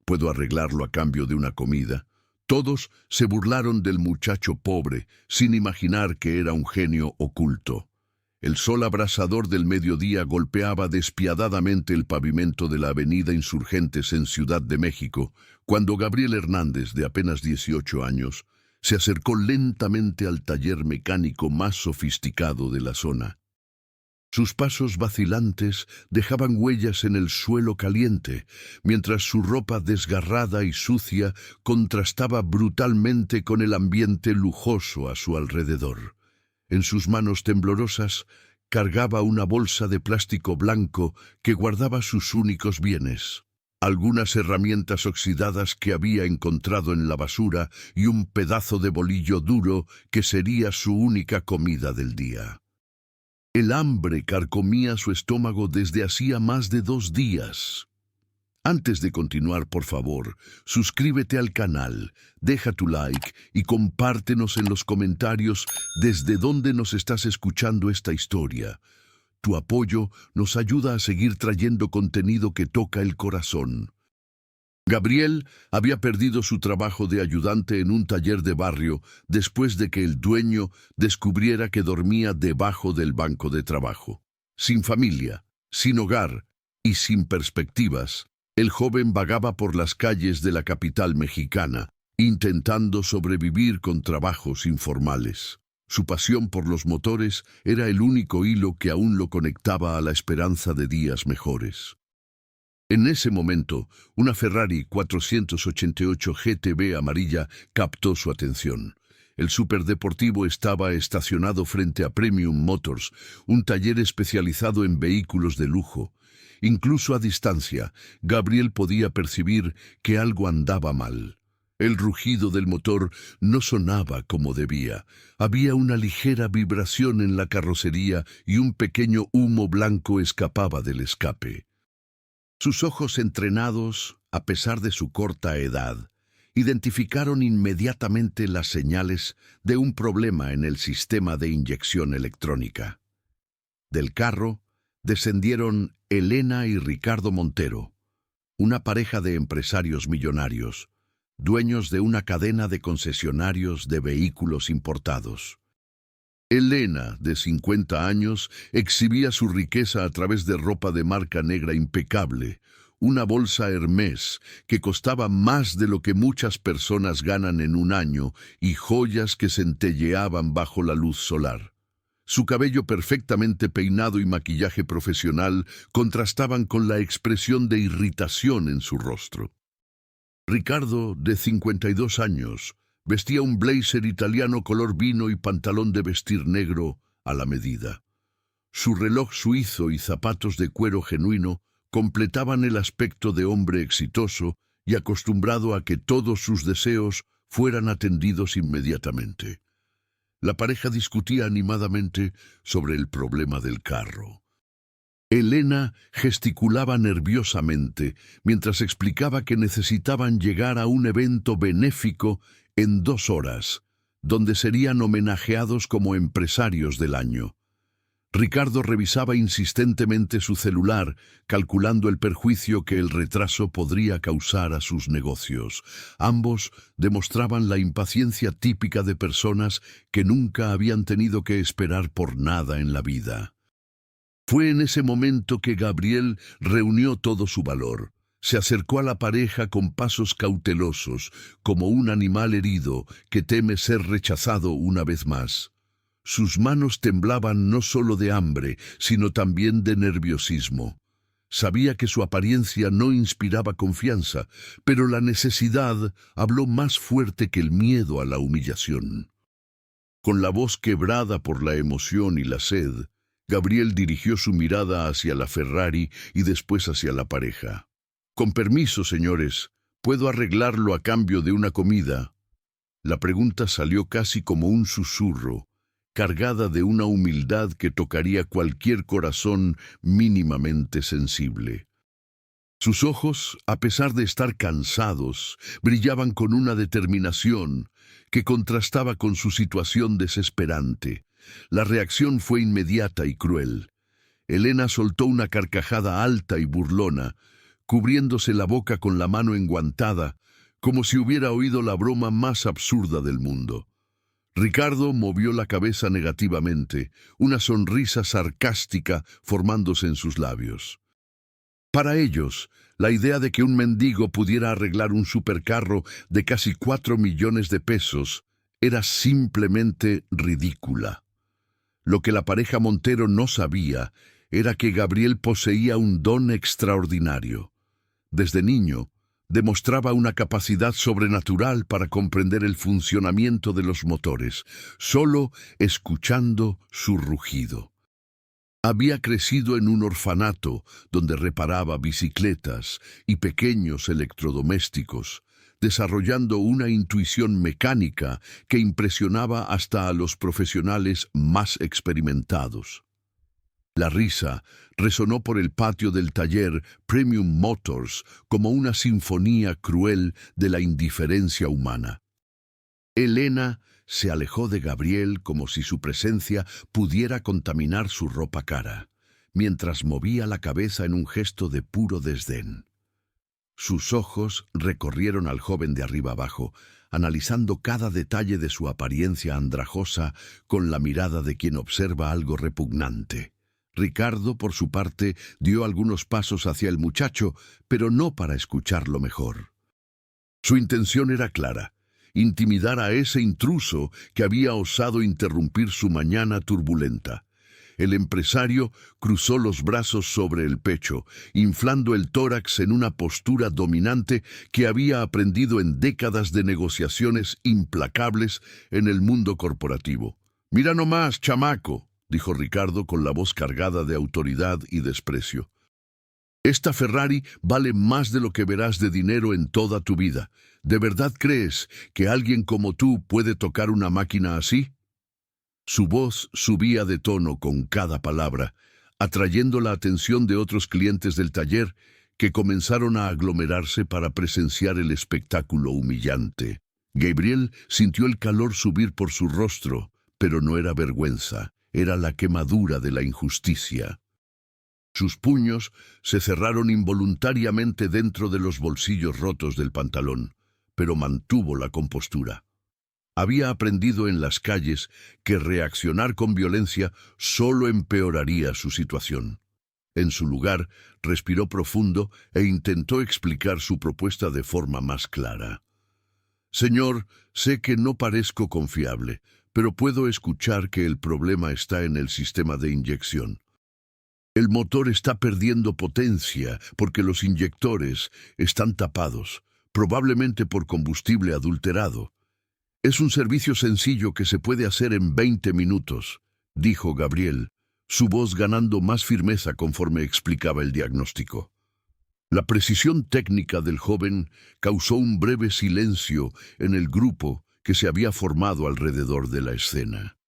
Puedo arreglarlo a cambio de una comida. Todos se burlaron del muchacho pobre, sin imaginar que era un genio oculto. El sol abrasador del mediodía golpeaba despiadadamente el pavimento de la avenida Insurgentes en Ciudad de México, cuando Gabriel Hernández, de apenas 18 años, se acercó lentamente al taller mecánico más sofisticado de la zona. Sus pasos vacilantes dejaban huellas en el suelo caliente, mientras su ropa desgarrada y sucia contrastaba brutalmente con el ambiente lujoso a su alrededor. En sus manos temblorosas cargaba una bolsa de plástico blanco que guardaba sus únicos bienes: algunas herramientas oxidadas que había encontrado en la basura y un pedazo de bolillo duro que sería su única comida del día. El hambre carcomía su estómago desde hacía más de 2 días. Antes de continuar, por favor, suscríbete al canal, deja tu like y compártenos en los comentarios desde dónde nos estás escuchando esta historia. Tu apoyo nos ayuda a seguir trayendo contenido que toca el corazón. Gabriel había perdido su trabajo de ayudante en un taller de barrio después de que el dueño descubriera que dormía debajo del banco de trabajo. Sin familia, sin hogar y sin perspectivas, el joven vagaba por las calles de la capital mexicana, intentando sobrevivir con trabajos informales. Su pasión por los motores era el único hilo que aún lo conectaba a la esperanza de días mejores. En ese momento, una Ferrari 488 GTB amarilla captó su atención. El superdeportivo estaba estacionado frente a Premium Motors, un taller especializado en vehículos de lujo. Incluso a distancia, Gabriel podía percibir que algo andaba mal. El rugido del motor no sonaba como debía. Había una ligera vibración en la carrocería y un pequeño humo blanco escapaba del escape. Sus ojos entrenados, a pesar de su corta edad, identificaron inmediatamente las señales de un problema en el sistema de inyección electrónica. Del carro descendieron Elena y Ricardo Montero, una pareja de empresarios millonarios, dueños de una cadena de concesionarios de vehículos importados. Elena, de 50 años, exhibía su riqueza a través de ropa de marca negra impecable, una bolsa Hermès que costaba más de lo que muchas personas ganan en un año y joyas que centelleaban bajo la luz solar. Su cabello perfectamente peinado y maquillaje profesional contrastaban con la expresión de irritación en su rostro. Ricardo, de 52 años, vestía un blazer italiano color vino y pantalón de vestir negro a la medida. Su reloj suizo y zapatos de cuero genuino completaban el aspecto de hombre exitoso y acostumbrado a que todos sus deseos fueran atendidos inmediatamente. La pareja discutía animadamente sobre el problema del carro. Elena gesticulaba nerviosamente mientras explicaba que necesitaban llegar a un evento benéfico en 2 horas, donde serían homenajeados como empresarios del año. Ricardo revisaba insistentemente su celular, calculando el perjuicio que el retraso podría causar a sus negocios. Ambos demostraban la impaciencia típica de personas que nunca habían tenido que esperar por nada en la vida. Fue en ese momento que Gabriel reunió todo su valor. Se acercó a la pareja con pasos cautelosos, como un animal herido que teme ser rechazado una vez más. Sus manos temblaban no solo de hambre, sino también de nerviosismo. Sabía que su apariencia no inspiraba confianza, pero la necesidad habló más fuerte que el miedo a la humillación. Con la voz quebrada por la emoción y la sed, Gabriel dirigió su mirada hacia la Ferrari y después hacia la pareja. «Con permiso, señores, ¿puedo arreglarlo a cambio de una comida?» La pregunta salió casi como un susurro, cargada de una humildad que tocaría cualquier corazón mínimamente sensible. Sus ojos, a pesar de estar cansados, brillaban con una determinación que contrastaba con su situación desesperante. La reacción fue inmediata y cruel. Elena soltó una carcajada alta y burlona, cubriéndose la boca con la mano enguantada, como si hubiera oído la broma más absurda del mundo. Ricardo movió la cabeza negativamente, una sonrisa sarcástica formándose en sus labios. Para ellos, la idea de que un mendigo pudiera arreglar un supercarro de casi 4 millones de pesos era simplemente ridícula. Lo que la pareja Montero no sabía era que Gabriel poseía un don extraordinario. Desde niño, demostraba una capacidad sobrenatural para comprender el funcionamiento de los motores, solo escuchando su rugido. Había crecido en un orfanato donde reparaba bicicletas y pequeños electrodomésticos, desarrollando una intuición mecánica que impresionaba hasta a los profesionales más experimentados. La risa resonó por el patio del taller Premium Motors como una sinfonía cruel de la indiferencia humana. Elena se alejó de Gabriel como si su presencia pudiera contaminar su ropa cara, mientras movía la cabeza en un gesto de puro desdén. Sus ojos recorrieron al joven de arriba abajo, analizando cada detalle de su apariencia andrajosa con la mirada de quien observa algo repugnante. Ricardo, por su parte, dio algunos pasos hacia el muchacho, pero no para escucharlo mejor. Su intención era clara: intimidar a ese intruso que había osado interrumpir su mañana turbulenta. El empresario cruzó los brazos sobre el pecho, inflando el tórax en una postura dominante que había aprendido en décadas de negociaciones implacables en el mundo corporativo. «Mira nomás, chamaco», dijo Ricardo con la voz cargada de autoridad y desprecio. «Esta Ferrari vale más de lo que verás de dinero en toda tu vida. ¿De verdad crees que alguien como tú puede tocar una máquina así?» Su voz subía de tono con cada palabra, atrayendo la atención de otros clientes del taller que comenzaron a aglomerarse para presenciar el espectáculo humillante. Gabriel sintió el calor subir por su rostro, pero no era vergüenza, era la quemadura de la injusticia. Sus puños se cerraron involuntariamente dentro de los bolsillos rotos del pantalón, pero mantuvo la compostura. Había aprendido en las calles que reaccionar con violencia solo empeoraría su situación. En su lugar, respiró profundo e intentó explicar su propuesta de forma más clara. «Señor, sé que no parezco confiable, pero puedo escuchar que el problema está en el sistema de inyección. El motor está perdiendo potencia porque los inyectores están tapados, probablemente por combustible adulterado. Es un servicio sencillo que se puede hacer en 20 minutos», dijo Gabriel, su voz ganando más firmeza conforme explicaba el diagnóstico. La precisión técnica del joven causó un breve silencio en el grupo que se había formado alrededor de la escena.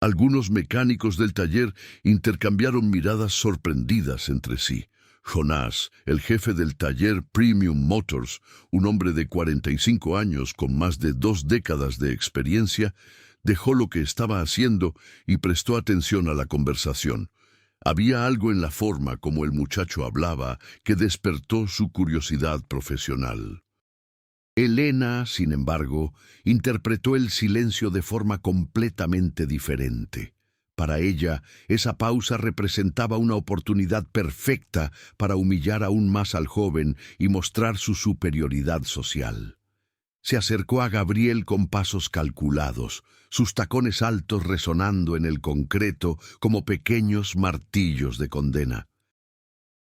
Algunos mecánicos del taller intercambiaron miradas sorprendidas entre sí. Jonás, el jefe del taller Premium Motors, un hombre de 45 años con más de 2 décadas de experiencia, dejó lo que estaba haciendo y prestó atención a la conversación. Había algo en la forma como el muchacho hablaba que despertó su curiosidad profesional. Elena, sin embargo, interpretó el silencio de forma completamente diferente. Para ella, esa pausa representaba una oportunidad perfecta para humillar aún más al joven y mostrar su superioridad social. Se acercó a Gabriel con pasos calculados, sus tacones altos resonando en el concreto como pequeños martillos de condena.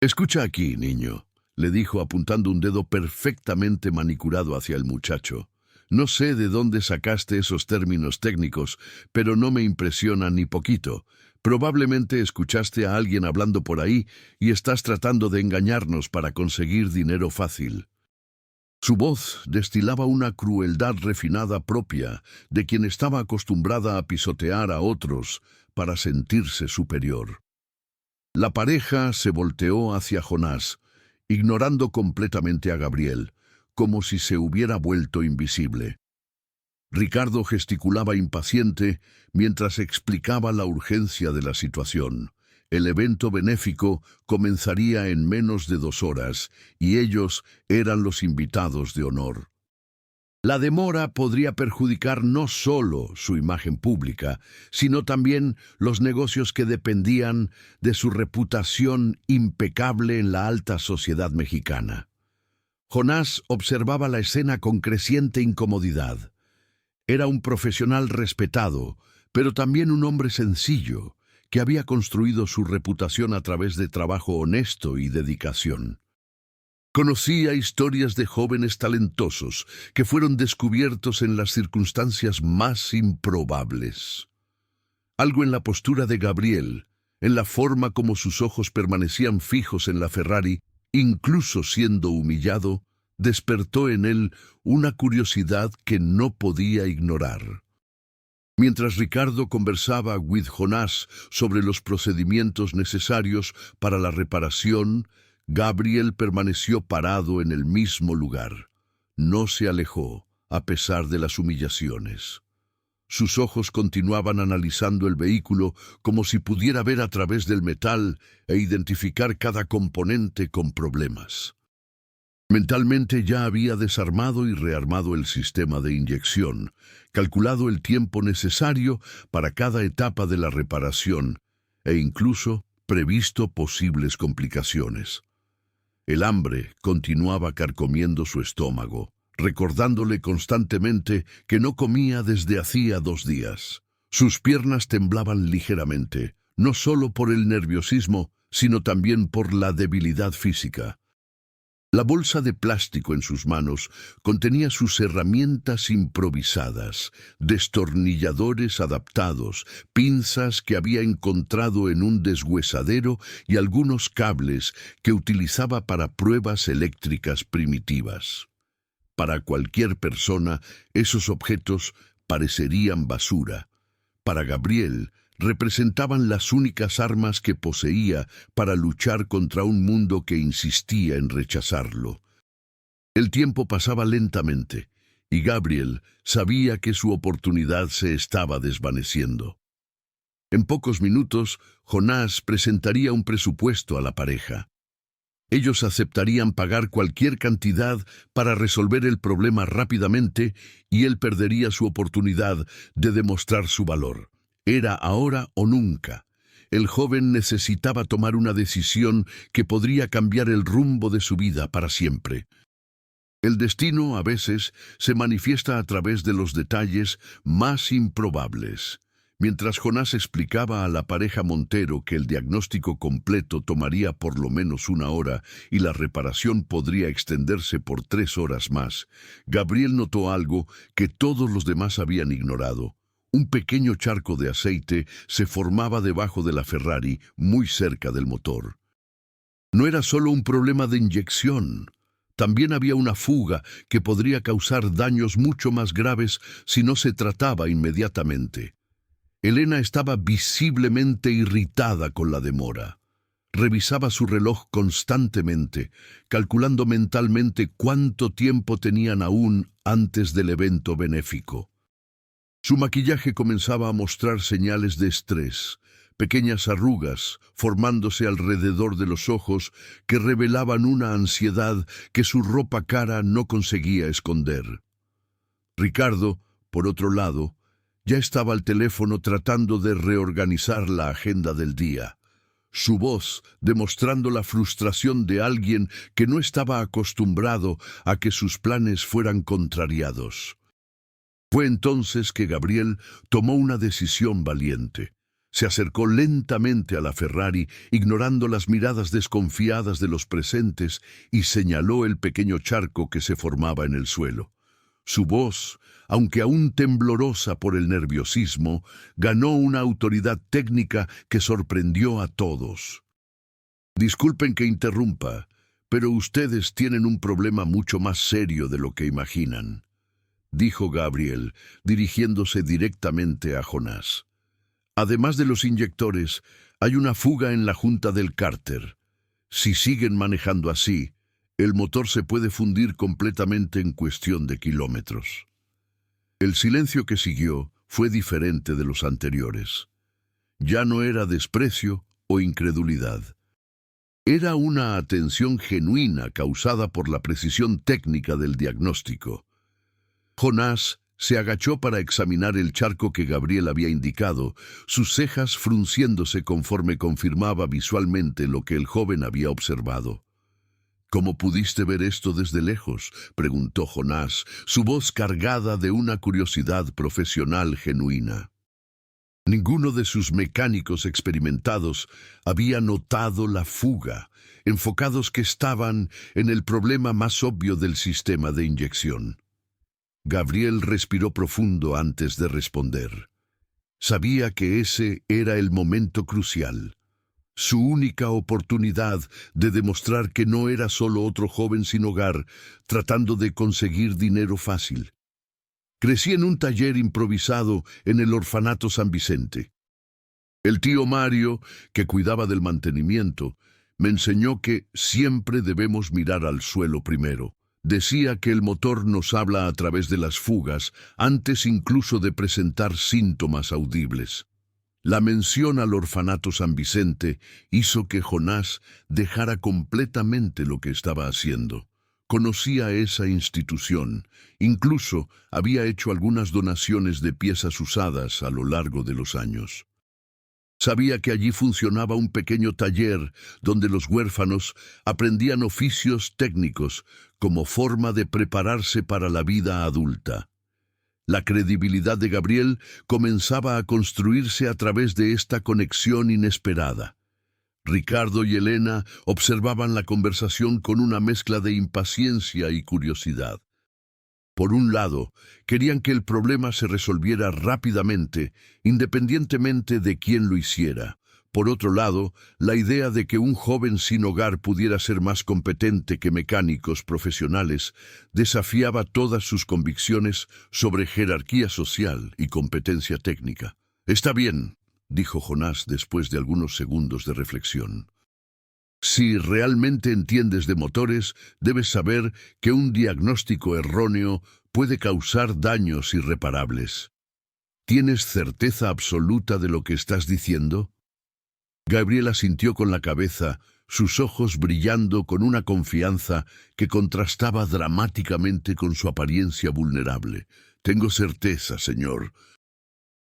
«Escucha aquí, niño», le dijo apuntando un dedo perfectamente manicurado hacia el muchacho. «No sé de dónde sacaste esos términos técnicos, pero no me impresiona ni poquito. Probablemente escuchaste a alguien hablando por ahí y estás tratando de engañarnos para conseguir dinero fácil». Su voz destilaba una crueldad refinada propia de quien estaba acostumbrada a pisotear a otros para sentirse superior. La pareja se volteó hacia Jonás, ignorando completamente a Gabriel, como si se hubiera vuelto invisible. Ricardo gesticulaba impaciente mientras explicaba la urgencia de la situación. El evento benéfico comenzaría en menos de 2 horas y ellos eran los invitados de honor. La demora podría perjudicar no solo su imagen pública, sino también los negocios que dependían de su reputación impecable en la alta sociedad mexicana. Jonás observaba la escena con creciente incomodidad. Era un profesional respetado, pero también un hombre sencillo, que había construido su reputación a través de trabajo honesto y dedicación. Conocía historias de jóvenes talentosos que fueron descubiertos en las circunstancias más improbables. Algo en la postura de Gabriel, en la forma como sus ojos permanecían fijos en la Ferrari, incluso siendo humillado, despertó en él una curiosidad que no podía ignorar. Mientras Ricardo conversaba con Jonás sobre los procedimientos necesarios para la reparación, Gabriel permaneció parado en el mismo lugar. No se alejó, a pesar de las humillaciones. Sus ojos continuaban analizando el vehículo como si pudiera ver a través del metal e identificar cada componente con problemas. Mentalmente ya había desarmado y rearmado el sistema de inyección, calculado el tiempo necesario para cada etapa de la reparación e incluso previsto posibles complicaciones. El hambre continuaba carcomiendo su estómago, recordándole constantemente que no comía desde hacía 2 días. Sus piernas temblaban ligeramente, no solo por el nerviosismo, sino también por la debilidad física. La bolsa de plástico en sus manos contenía sus herramientas improvisadas, destornilladores adaptados, pinzas que había encontrado en un deshuesadero y algunos cables que utilizaba para pruebas eléctricas primitivas. Para cualquier persona, esos objetos parecerían basura. Para Gabriel, representaban las únicas armas que poseía para luchar contra un mundo que insistía en rechazarlo. El tiempo pasaba lentamente, y Gabriel sabía que su oportunidad se estaba desvaneciendo. En pocos minutos, Jonás presentaría un presupuesto a la pareja. Ellos aceptarían pagar cualquier cantidad para resolver el problema rápidamente y él perdería su oportunidad de demostrar su valor. Era ahora o nunca. El joven necesitaba tomar una decisión que podría cambiar el rumbo de su vida para siempre. El destino, a veces, se manifiesta a través de los detalles más improbables. Mientras Jonás explicaba a la pareja Montero que el diagnóstico completo tomaría por lo menos 1 hora y la reparación podría extenderse por 3 horas más, Gabriel notó algo que todos los demás habían ignorado. Un pequeño charco de aceite se formaba debajo de la Ferrari, muy cerca del motor. No era solo un problema de inyección. También había una fuga que podría causar daños mucho más graves si no se trataba inmediatamente. Elena estaba visiblemente irritada con la demora. Revisaba su reloj constantemente, calculando mentalmente cuánto tiempo tenían aún antes del evento benéfico. Su maquillaje comenzaba a mostrar señales de estrés, pequeñas arrugas formándose alrededor de los ojos que revelaban una ansiedad que su ropa cara no conseguía esconder. Ricardo, por otro lado, ya estaba al teléfono tratando de reorganizar la agenda del día. Su voz demostrando la frustración de alguien que no estaba acostumbrado a que sus planes fueran contrariados. Fue entonces que Gabriel tomó una decisión valiente. Se acercó lentamente a la Ferrari, ignorando las miradas desconfiadas de los presentes, y señaló el pequeño charco que se formaba en el suelo. Su voz, aunque aún temblorosa por el nerviosismo, ganó una autoridad técnica que sorprendió a todos. Disculpen que interrumpa, pero ustedes tienen un problema mucho más serio de lo que imaginan, dijo Gabriel, dirigiéndose directamente a Jonás. Además de los inyectores, hay una fuga en la junta del cárter. Si siguen manejando así, el motor se puede fundir completamente en cuestión de kilómetros. El silencio que siguió fue diferente de los anteriores. Ya no era desprecio o incredulidad. Era una atención genuina causada por la precisión técnica del diagnóstico. Jonás se agachó para examinar el charco que Gabriel había indicado, sus cejas frunciéndose conforme confirmaba visualmente lo que el joven había observado. —¿Cómo pudiste ver esto desde lejos? —preguntó Jonás, su voz cargada de una curiosidad profesional genuina. Ninguno de sus mecánicos experimentados había notado la fuga, enfocados que estaban en el problema más obvio del sistema de inyección. Gabriel respiró profundo antes de responder. Sabía que ese era el momento crucial, su única oportunidad de demostrar que no era solo otro joven sin hogar tratando de conseguir dinero fácil. Crecí en un taller improvisado en el orfanato San Vicente. El tío Mario, que cuidaba del mantenimiento, me enseñó que siempre debemos mirar al suelo primero. Decía que el motor nos habla a través de las fugas, antes incluso de presentar síntomas audibles. La mención al orfanato San Vicente hizo que Jonás dejara completamente lo que estaba haciendo. Conocía esa institución, incluso había hecho algunas donaciones de piezas usadas a lo largo de los años. Sabía que allí funcionaba un pequeño taller donde los huérfanos aprendían oficios técnicos como forma de prepararse para la vida adulta. La credibilidad de Gabriel comenzaba a construirse a través de esta conexión inesperada. Ricardo y Elena observaban la conversación con una mezcla de impaciencia y curiosidad. Por un lado, querían que el problema se resolviera rápidamente, independientemente de quién lo hiciera. Por otro lado, la idea de que un joven sin hogar pudiera ser más competente que mecánicos profesionales desafiaba todas sus convicciones sobre jerarquía social y competencia técnica. «Está bien», dijo Jonás después de algunos segundos de reflexión. «Si realmente entiendes de motores, debes saber que un diagnóstico erróneo puede causar daños irreparables. ¿Tienes certeza absoluta de lo que estás diciendo?» Gabriel asintió con la cabeza, sus ojos brillando con una confianza que contrastaba dramáticamente con su apariencia vulnerable. «Tengo certeza, señor.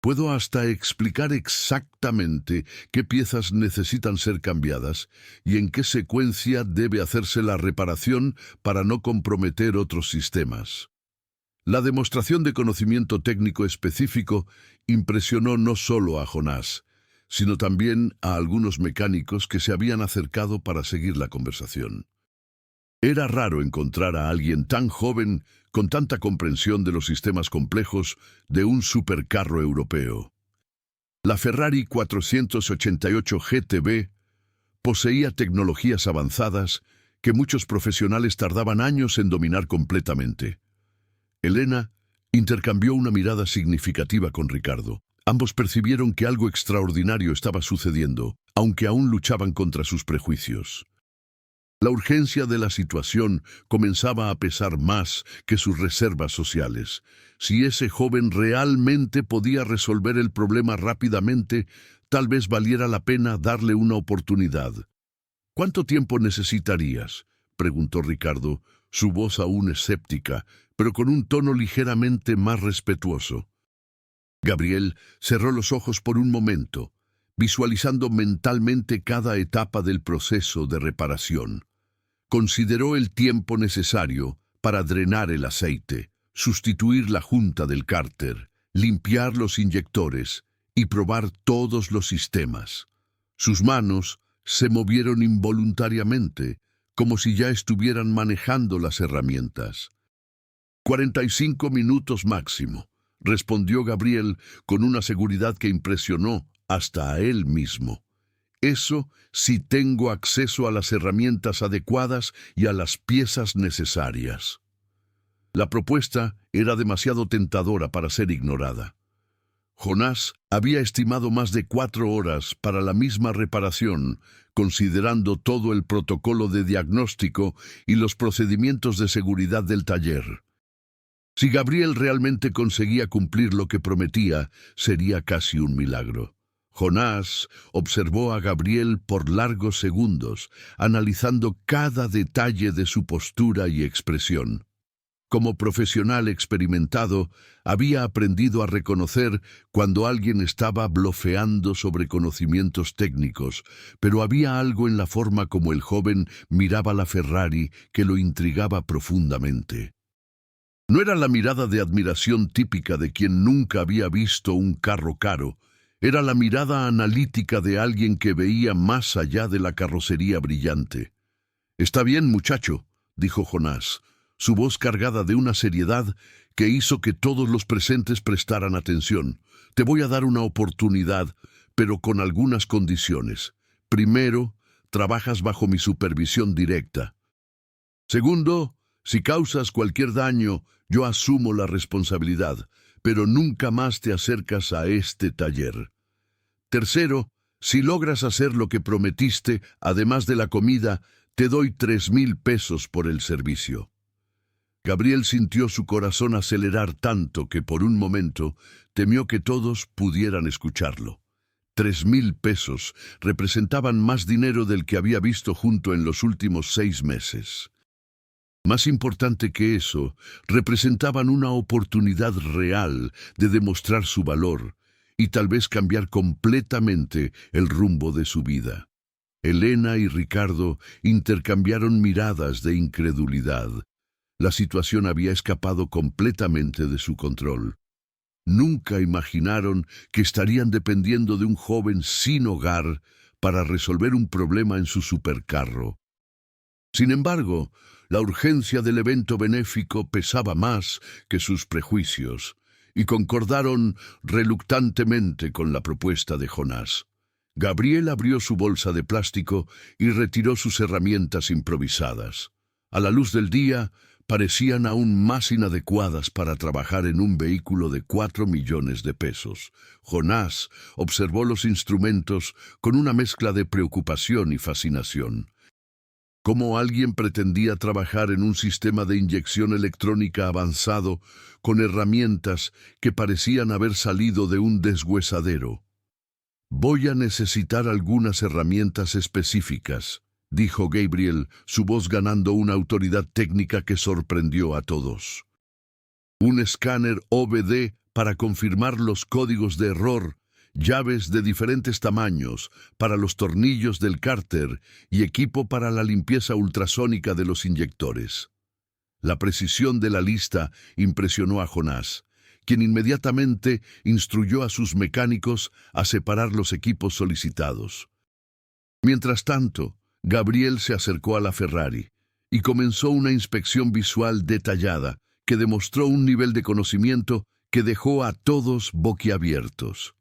Puedo hasta explicar exactamente qué piezas necesitan ser cambiadas y en qué secuencia debe hacerse la reparación para no comprometer otros sistemas». La demostración de conocimiento técnico específico impresionó no solo a Jonás, sino también a algunos mecánicos que se habían acercado para seguir la conversación. Era raro encontrar a alguien tan joven con tanta comprensión de los sistemas complejos de un supercarro europeo. La Ferrari 488 GTB poseía tecnologías avanzadas que muchos profesionales tardaban años en dominar completamente. Elena intercambió una mirada significativa con Ricardo. Ambos percibieron que algo extraordinario estaba sucediendo, aunque aún luchaban contra sus prejuicios. La urgencia de la situación comenzaba a pesar más que sus reservas sociales. Si ese joven realmente podía resolver el problema rápidamente, tal vez valiera la pena darle una oportunidad. «¿Cuánto tiempo necesitarías?», preguntó Ricardo, su voz aún escéptica, pero con un tono ligeramente más respetuoso. Gabriel cerró los ojos por un momento, visualizando mentalmente cada etapa del proceso de reparación. Consideró el tiempo necesario para drenar el aceite, sustituir la junta del cárter, limpiar los inyectores y probar todos los sistemas. Sus manos se movieron involuntariamente, como si ya estuvieran manejando las herramientas. 45 minutos máximo, respondió Gabriel con una seguridad que impresionó hasta a él mismo. Eso si tengo acceso a las herramientas adecuadas y a las piezas necesarias. La propuesta era demasiado tentadora para ser ignorada. Jonás había estimado más de 4 horas para la misma reparación, considerando todo el protocolo de diagnóstico y los procedimientos de seguridad del taller. Si Gabriel realmente conseguía cumplir lo que prometía, sería casi un milagro. Jonás observó a Gabriel por largos segundos, analizando cada detalle de su postura y expresión. Como profesional experimentado, había aprendido a reconocer cuando alguien estaba blofeando sobre conocimientos técnicos, pero había algo en la forma como el joven miraba la Ferrari que lo intrigaba profundamente. No era la mirada de admiración típica de quien nunca había visto un carro caro, era la mirada analítica de alguien que veía más allá de la carrocería brillante. «Está bien, muchacho», dijo Jonás, su voz cargada de una seriedad que hizo que todos los presentes prestaran atención. «Te voy a dar una oportunidad, pero con algunas condiciones. Primero, trabajas bajo mi supervisión directa. Segundo, si causas cualquier daño, yo asumo la responsabilidad, pero nunca más te acercas a este taller. Tercero, si logras hacer lo que prometiste, además de la comida, te doy 3,000 pesos por el servicio». Gabriel sintió su corazón acelerar tanto que por un momento temió que todos pudieran escucharlo. 3,000 pesos representaban más dinero del que había visto junto en los últimos 6 meses. Más importante que eso, representaban una oportunidad real de demostrar su valor y tal vez cambiar completamente el rumbo de su vida. Elena y Ricardo intercambiaron miradas de incredulidad. La situación había escapado completamente de su control. Nunca imaginaron que estarían dependiendo de un joven sin hogar para resolver un problema en su supercarro. Sin embargo, la urgencia del evento benéfico pesaba más que sus prejuicios, y concordaron reluctantemente con la propuesta de Jonás. Gabriel abrió su bolsa de plástico y retiró sus herramientas improvisadas. A la luz del día, parecían aún más inadecuadas para trabajar en un vehículo de 4 millones de pesos. Jonás observó los instrumentos con una mezcla de preocupación y fascinación. ¿Cómo alguien pretendía trabajar en un sistema de inyección electrónica avanzado con herramientas que parecían haber salido de un deshuesadero? «Voy a necesitar algunas herramientas específicas», dijo Gabriel, su voz ganando una autoridad técnica que sorprendió a todos. «Un escáner OBD para confirmar los códigos de error, llaves de diferentes tamaños para los tornillos del cárter y equipo para la limpieza ultrasónica de los inyectores». La precisión de la lista impresionó a Jonás, quien inmediatamente instruyó a sus mecánicos a separar los equipos solicitados. Mientras tanto, Gabriel se acercó a la Ferrari y comenzó una inspección visual detallada que demostró un nivel de conocimiento que dejó a todos boquiabiertos.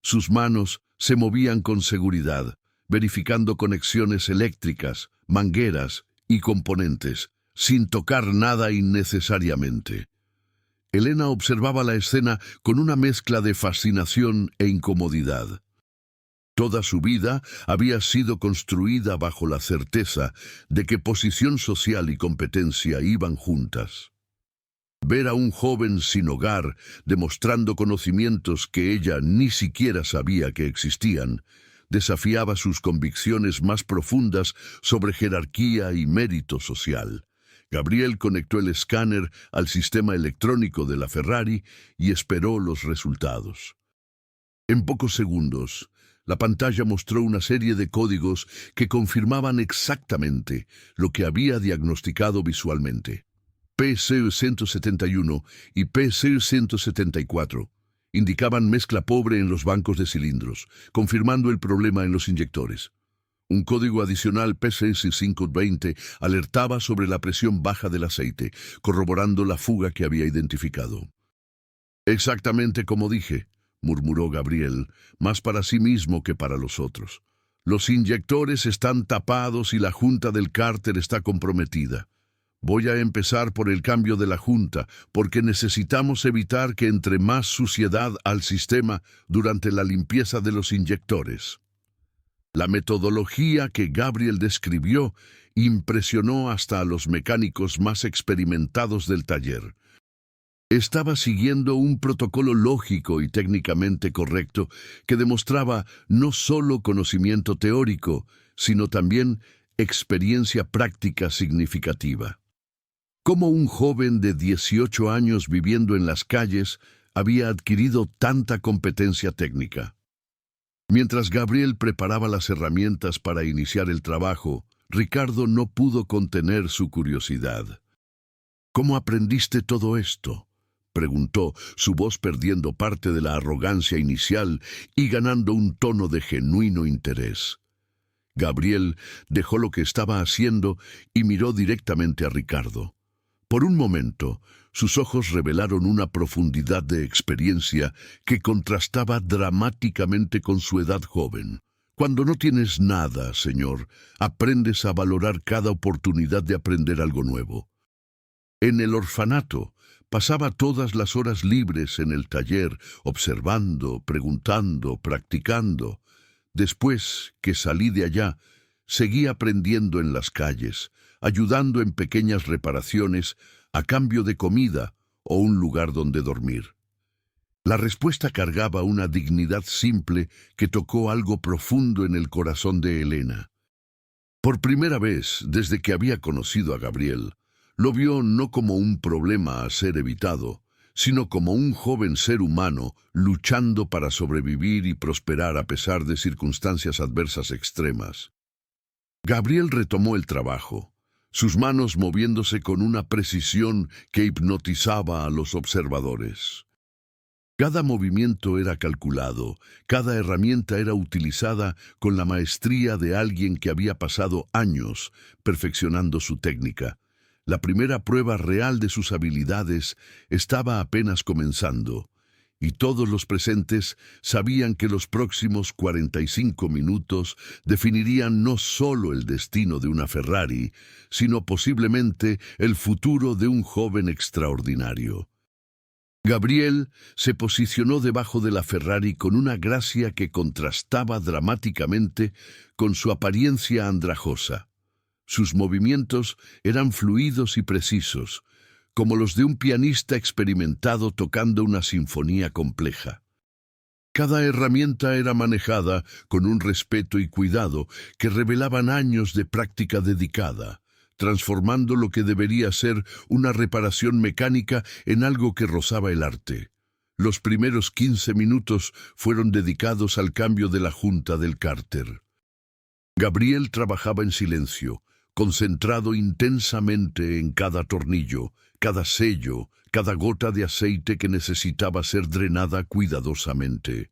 Sus manos se movían con seguridad, verificando conexiones eléctricas, mangueras y componentes, sin tocar nada innecesariamente. Elena observaba la escena con una mezcla de fascinación e incomodidad. Toda su vida había sido construida bajo la certeza de que posición social y competencia iban juntas. Ver a un joven sin hogar demostrando conocimientos que ella ni siquiera sabía que existían, desafiaba sus convicciones más profundas sobre jerarquía y mérito social. Gabriel conectó el escáner al sistema electrónico de la Ferrari y esperó los resultados. En pocos segundos, la pantalla mostró una serie de códigos que confirmaban exactamente lo que había diagnosticado visualmente. PC-171 y PC-174 indicaban mezcla pobre en los bancos de cilindros, confirmando el problema en los inyectores. Un código adicional PC-520 alertaba sobre la presión baja del aceite, corroborando la fuga que había identificado. «Exactamente como dije», murmuró Gabriel, más para sí mismo que para los otros. «Los inyectores están tapados y la junta del cárter está comprometida. Voy a empezar por el cambio de la junta, porque necesitamos evitar que entre más suciedad al sistema durante la limpieza de los inyectores». La metodología que Gabriel describió impresionó hasta a los mecánicos más experimentados del taller. Estaba siguiendo un protocolo lógico y técnicamente correcto que demostraba no solo conocimiento teórico, sino también experiencia práctica significativa. Cómo un joven de 18 años viviendo en las calles había adquirido tanta competencia técnica. Mientras Gabriel preparaba las herramientas para iniciar el trabajo, Ricardo no pudo contener su curiosidad. ¿Cómo aprendiste todo esto?, preguntó, su voz perdiendo parte de la arrogancia inicial y ganando un tono de genuino interés. Gabriel dejó lo que estaba haciendo y miró directamente a Ricardo. Por un momento, sus ojos revelaron una profundidad de experiencia que contrastaba dramáticamente con su edad joven. Cuando no tienes nada, señor, aprendes a valorar cada oportunidad de aprender algo nuevo. En el orfanato, pasaba todas las horas libres en el taller, observando, preguntando, practicando. Después que salí de allá, seguí aprendiendo en las calles, ayudando en pequeñas reparaciones a cambio de comida o un lugar donde dormir. La respuesta cargaba una dignidad simple que tocó algo profundo en el corazón de Elena. Por primera vez, desde que había conocido a Gabriel, lo vio no como un problema a ser evitado, sino como un joven ser humano luchando para sobrevivir y prosperar a pesar de circunstancias adversas extremas. Gabriel retomó el trabajo, sus manos moviéndose con una precisión que hipnotizaba a los observadores. Cada movimiento era calculado, cada herramienta era utilizada con la maestría de alguien que había pasado años perfeccionando su técnica. La primera prueba real de sus habilidades estaba apenas comenzando, y todos los presentes sabían que los próximos 45 minutos definirían no solo el destino de una Ferrari, sino posiblemente el futuro de un joven extraordinario. Gabriel se posicionó debajo de la Ferrari con una gracia que contrastaba dramáticamente con su apariencia andrajosa. Sus movimientos eran fluidos y precisos, como los de un pianista experimentado tocando una sinfonía compleja. Cada herramienta era manejada con un respeto y cuidado que revelaban años de práctica dedicada, transformando lo que debería ser una reparación mecánica en algo que rozaba el arte. Los primeros 15 minutos fueron dedicados al cambio de la junta del cárter. Gabriel trabajaba en silencio, concentrado intensamente en cada tornillo, cada sello, cada gota de aceite que necesitaba ser drenada cuidadosamente.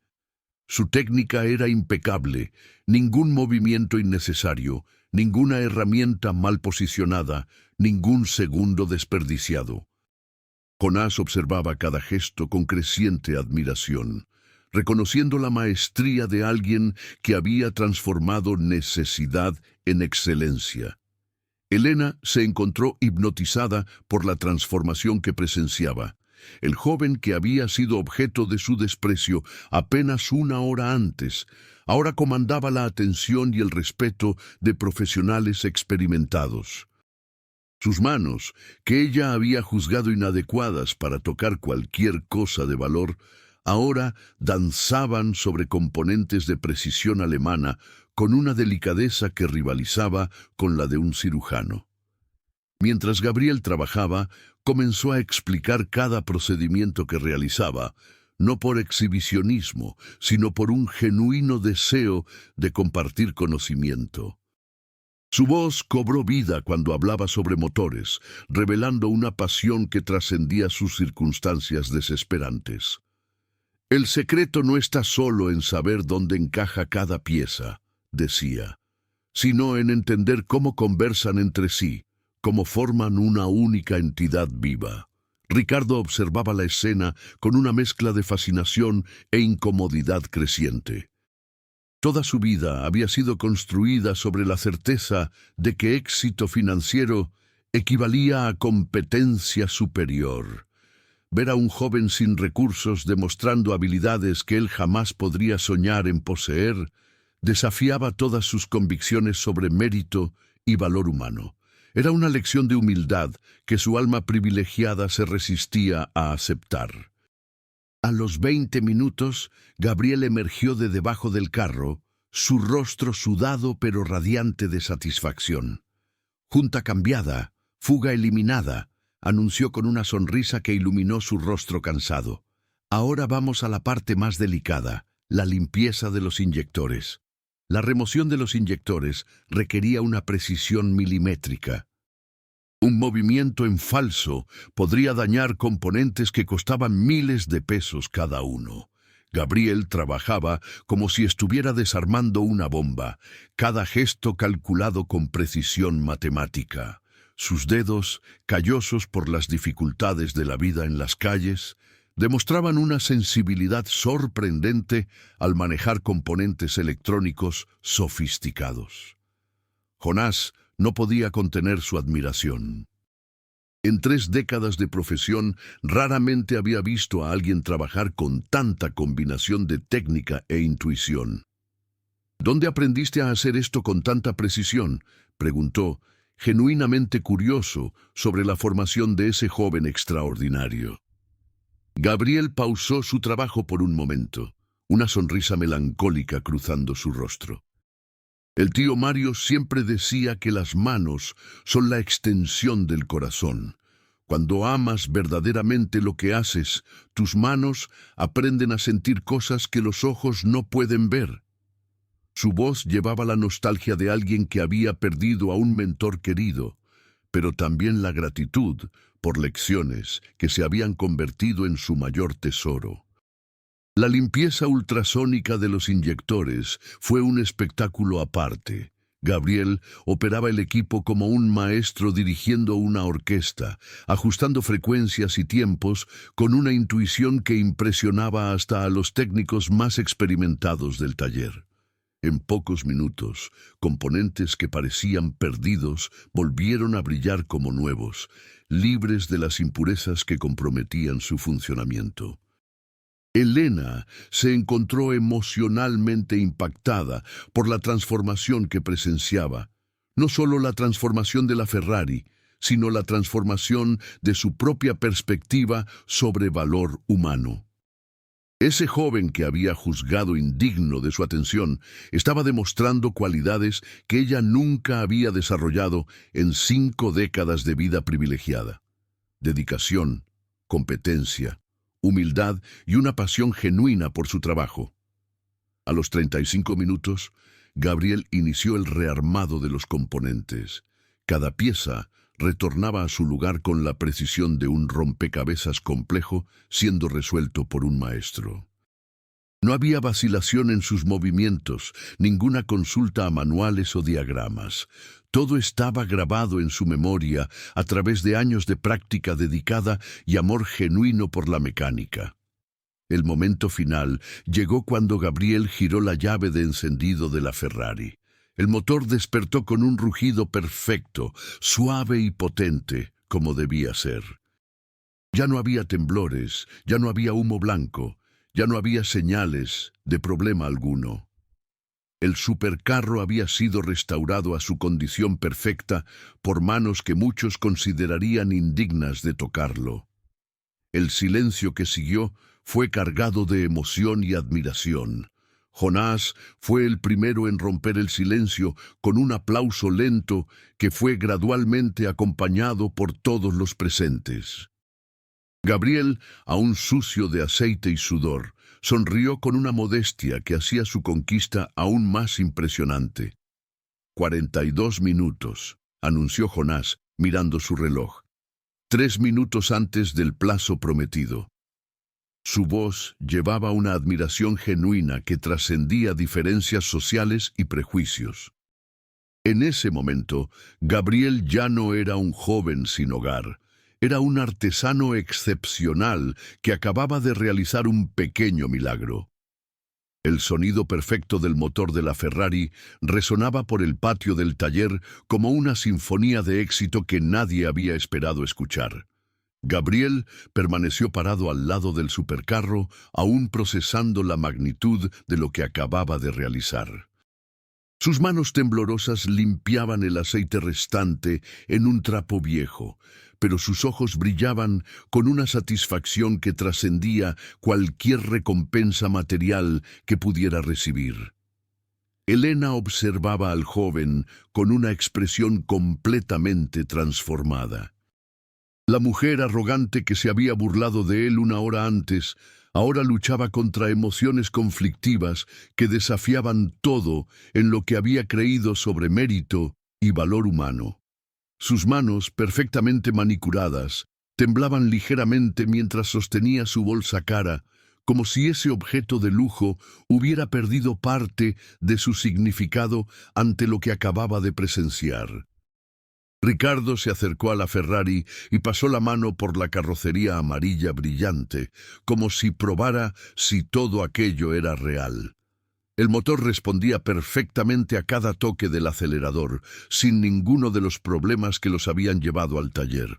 Su técnica era impecable, ningún movimiento innecesario, ninguna herramienta mal posicionada, ningún segundo desperdiciado. Jonás observaba cada gesto con creciente admiración, reconociendo la maestría de alguien que había transformado necesidad en excelencia. Elena se encontró hipnotizada por la transformación que presenciaba. El joven que había sido objeto de su desprecio apenas una hora antes, ahora comandaba la atención y el respeto de profesionales experimentados. Sus manos, que ella había juzgado inadecuadas para tocar cualquier cosa de valor, ahora danzaban sobre componentes de precisión alemana con una delicadeza que rivalizaba con la de un cirujano. Mientras Gabriel trabajaba, comenzó a explicar cada procedimiento que realizaba, no por exhibicionismo, sino por un genuino deseo de compartir conocimiento. Su voz cobró vida cuando hablaba sobre motores, revelando una pasión que trascendía sus circunstancias desesperantes. El secreto no está solo en saber dónde encaja cada pieza, decía, sino en entender cómo conversan entre sí, cómo forman una única entidad viva. Ricardo observaba la escena con una mezcla de fascinación e incomodidad creciente. Toda su vida había sido construida sobre la certeza de que éxito financiero equivalía a competencia superior. Ver a un joven sin recursos demostrando habilidades que él jamás podría soñar en poseer, desafiaba todas sus convicciones sobre mérito y valor humano. Era una lección de humildad que su alma privilegiada se resistía a aceptar. A los 20 minutos, Gabriel emergió de debajo del carro, su rostro sudado pero radiante de satisfacción. Junta cambiada, fuga eliminada, anunció con una sonrisa que iluminó su rostro cansado. Ahora vamos a la parte más delicada, la limpieza de los inyectores. La remoción de los inyectores requería una precisión milimétrica. Un movimiento en falso podría dañar componentes que costaban miles de pesos cada uno. Gabriel trabajaba como si estuviera desarmando una bomba, cada gesto calculado con precisión matemática. Sus dedos, callosos por las dificultades de la vida en las calles, demostraban una sensibilidad sorprendente al manejar componentes electrónicos sofisticados. Jonás no podía contener su admiración. En 3 décadas de profesión, raramente había visto a alguien trabajar con tanta combinación de técnica e intuición. ¿Dónde aprendiste a hacer esto con tanta precisión?, preguntó, genuinamente curioso sobre la formación de ese joven extraordinario. Gabriel pausó su trabajo por un momento, una sonrisa melancólica cruzando su rostro. El tío Mario siempre decía que las manos son la extensión del corazón. Cuando amas verdaderamente lo que haces, tus manos aprenden a sentir cosas que los ojos no pueden ver. Su voz llevaba la nostalgia de alguien que había perdido a un mentor querido, pero también la gratitud por lecciones que se habían convertido en su mayor tesoro. La limpieza ultrasónica de los inyectores fue un espectáculo aparte. Gabriel operaba el equipo como un maestro dirigiendo una orquesta, ajustando frecuencias y tiempos con una intuición que impresionaba hasta a los técnicos más experimentados del taller. En pocos minutos, componentes que parecían perdidos volvieron a brillar como nuevos, libres de las impurezas que comprometían su funcionamiento. Elena se encontró emocionalmente impactada por la transformación que presenciaba. No solo la transformación de la Ferrari, sino la transformación de su propia perspectiva sobre valor humano. Ese joven que había juzgado indigno de su atención estaba demostrando cualidades que ella nunca había desarrollado en 5 décadas de vida privilegiada. Dedicación, competencia, humildad y una pasión genuina por su trabajo. A los 35 minutos, Gabriel inició el rearmado de los componentes. Cada pieza retornaba a su lugar con la precisión de un rompecabezas complejo siendo resuelto por un maestro. No había vacilación en sus movimientos, ninguna consulta a manuales o diagramas. Todo estaba grabado en su memoria a través de años de práctica dedicada y amor genuino por la mecánica. El momento final llegó cuando Gabriel giró la llave de encendido de la Ferrari. El motor despertó con un rugido perfecto, suave y potente, como debía ser. Ya no había temblores, ya no había humo blanco, ya no había señales de problema alguno. El supercarro había sido restaurado a su condición perfecta por manos que muchos considerarían indignas de tocarlo. El silencio que siguió fue cargado de emoción y admiración. Jonás fue el primero en romper el silencio con un aplauso lento que fue gradualmente acompañado por todos los presentes. Gabriel, aún sucio de aceite y sudor, sonrió con una modestia que hacía su conquista aún más impresionante. 42 minutos, anunció Jonás, mirando su reloj. 3 minutos antes del plazo prometido. Su voz llevaba una admiración genuina que trascendía diferencias sociales y prejuicios. En ese momento, Gabriel ya no era un joven sin hogar. Era un artesano excepcional que acababa de realizar un pequeño milagro. El sonido perfecto del motor de la Ferrari resonaba por el patio del taller como una sinfonía de éxito que nadie había esperado escuchar. Gabriel permaneció parado al lado del supercarro, aún procesando la magnitud de lo que acababa de realizar. Sus manos temblorosas limpiaban el aceite restante en un trapo viejo, pero sus ojos brillaban con una satisfacción que trascendía cualquier recompensa material que pudiera recibir. Elena observaba al joven con una expresión completamente transformada. La mujer arrogante que se había burlado de él una hora antes, ahora luchaba contra emociones conflictivas que desafiaban todo en lo que había creído sobre mérito y valor humano. Sus manos, perfectamente manicuradas, temblaban ligeramente mientras sostenía su bolsa cara, como si ese objeto de lujo hubiera perdido parte de su significado ante lo que acababa de presenciar. Ricardo se acercó a la Ferrari y pasó la mano por la carrocería amarilla brillante, como si probara si todo aquello era real. El motor respondía perfectamente a cada toque del acelerador, sin ninguno de los problemas que los habían llevado al taller.